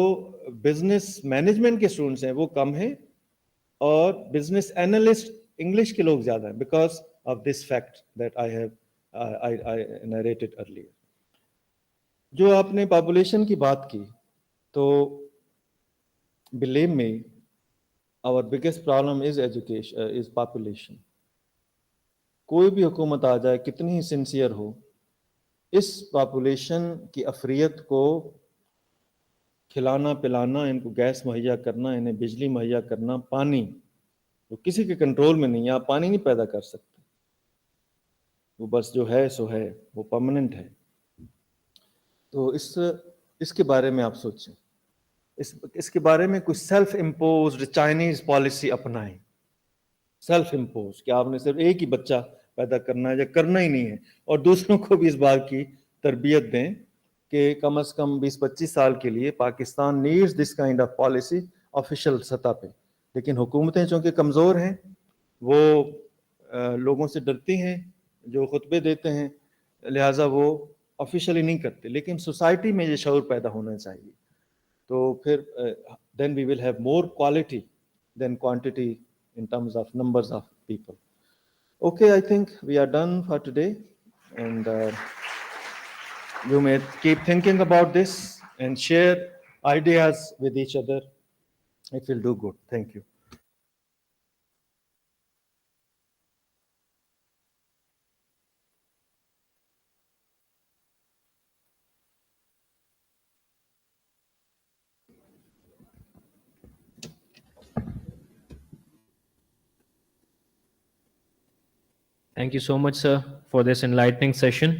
बिजनेस मैनेजमेंट के स्टूडेंट्स हैं वो कम हैं और बिजनेस एनालिस्ट इंग्लिश के लोग ज़्यादा हैं, because of this fact that I have narrated earlier. जो आपने पॉपुलेशन की बात की, तो believe me, our biggest problem is education, is population. कोई भी हुकूमत आ जाए, कितनी ही सिंसियर हो, इस पॉपुलेशन की अफरियत को खिलाना पिलाना, इनको गैस मुहैया करना, इन्हें बिजली मुहैया करना, पानी, तो किसी के कंट्रोल में नहीं है. आप पानी नहीं पैदा कर सकते, वो बस जो है सो है, वो परमानेंट है. तो इसके बारे में आप सोचें, इसके बारे में कुछ सेल्फ इम्पोज्ड चाइनीज पॉलिसी अपनाएं. सेल्फ इम्पोज कि आपने सिर्फ एक ही बच्चा पैदा करना है या करना ही नहीं है, और दूसरों को भी इस बात की तरबियत दें कि कम से कम 20-25 साल के लिए Pakistan needs this kind of policy official सतह पे. लेकिन हुकूमतें चूँकि कमज़ोर हैं, वो लोगों से डरती हैं जो खुतबे देते हैं, लिहाजा वो ऑफिशियली नहीं करते. लेकिन सोसाइटी में ये शऊर पैदा होना चाहिए, तो फिर then we will have more quality than quantity in terms of numbers of people. Okay, I think we are done for today, and you may keep thinking about this and share ideas with each other. It will do good. Thank you. Thank you so much, sir, for this enlightening session.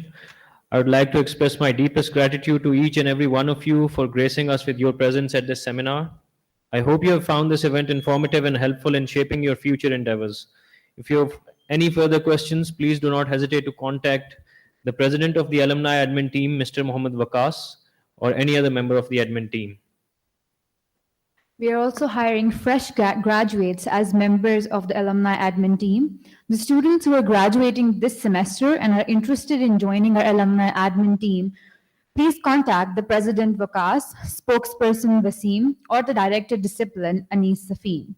I would like to express my deepest gratitude to each and every one of you for gracing us with your presence at this seminar. I hope you have found this event informative and helpful in shaping your future endeavors. If you have any further questions, please do not hesitate to contact the president of the alumni admin team, Mr. Mohammed Wakas, or any other member of the admin team. We are also hiring fresh graduates as members of the alumni admin team. The students who are graduating this semester and are interested in joining our alumni admin team please contact the President Vakas, spokesperson Wasim, or the Director Discipline Anis Safin.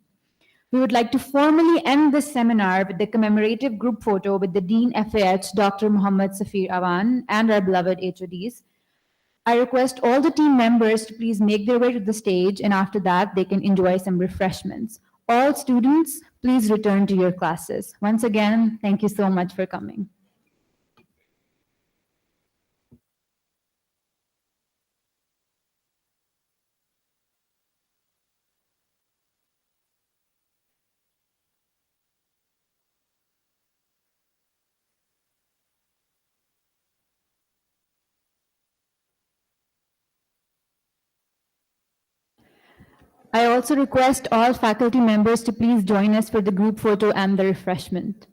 We would like to formally end this seminar with the commemorative group photo with the Dean FAH, Dr. M.Safeer Awan, and our beloved HODs. I request all the team members to please make their way to the stage, and after that, they can enjoy some refreshments. All students, please return to your classes. Once again, thank you so much for coming. I also request all faculty members to please join us for the group photo and the refreshment.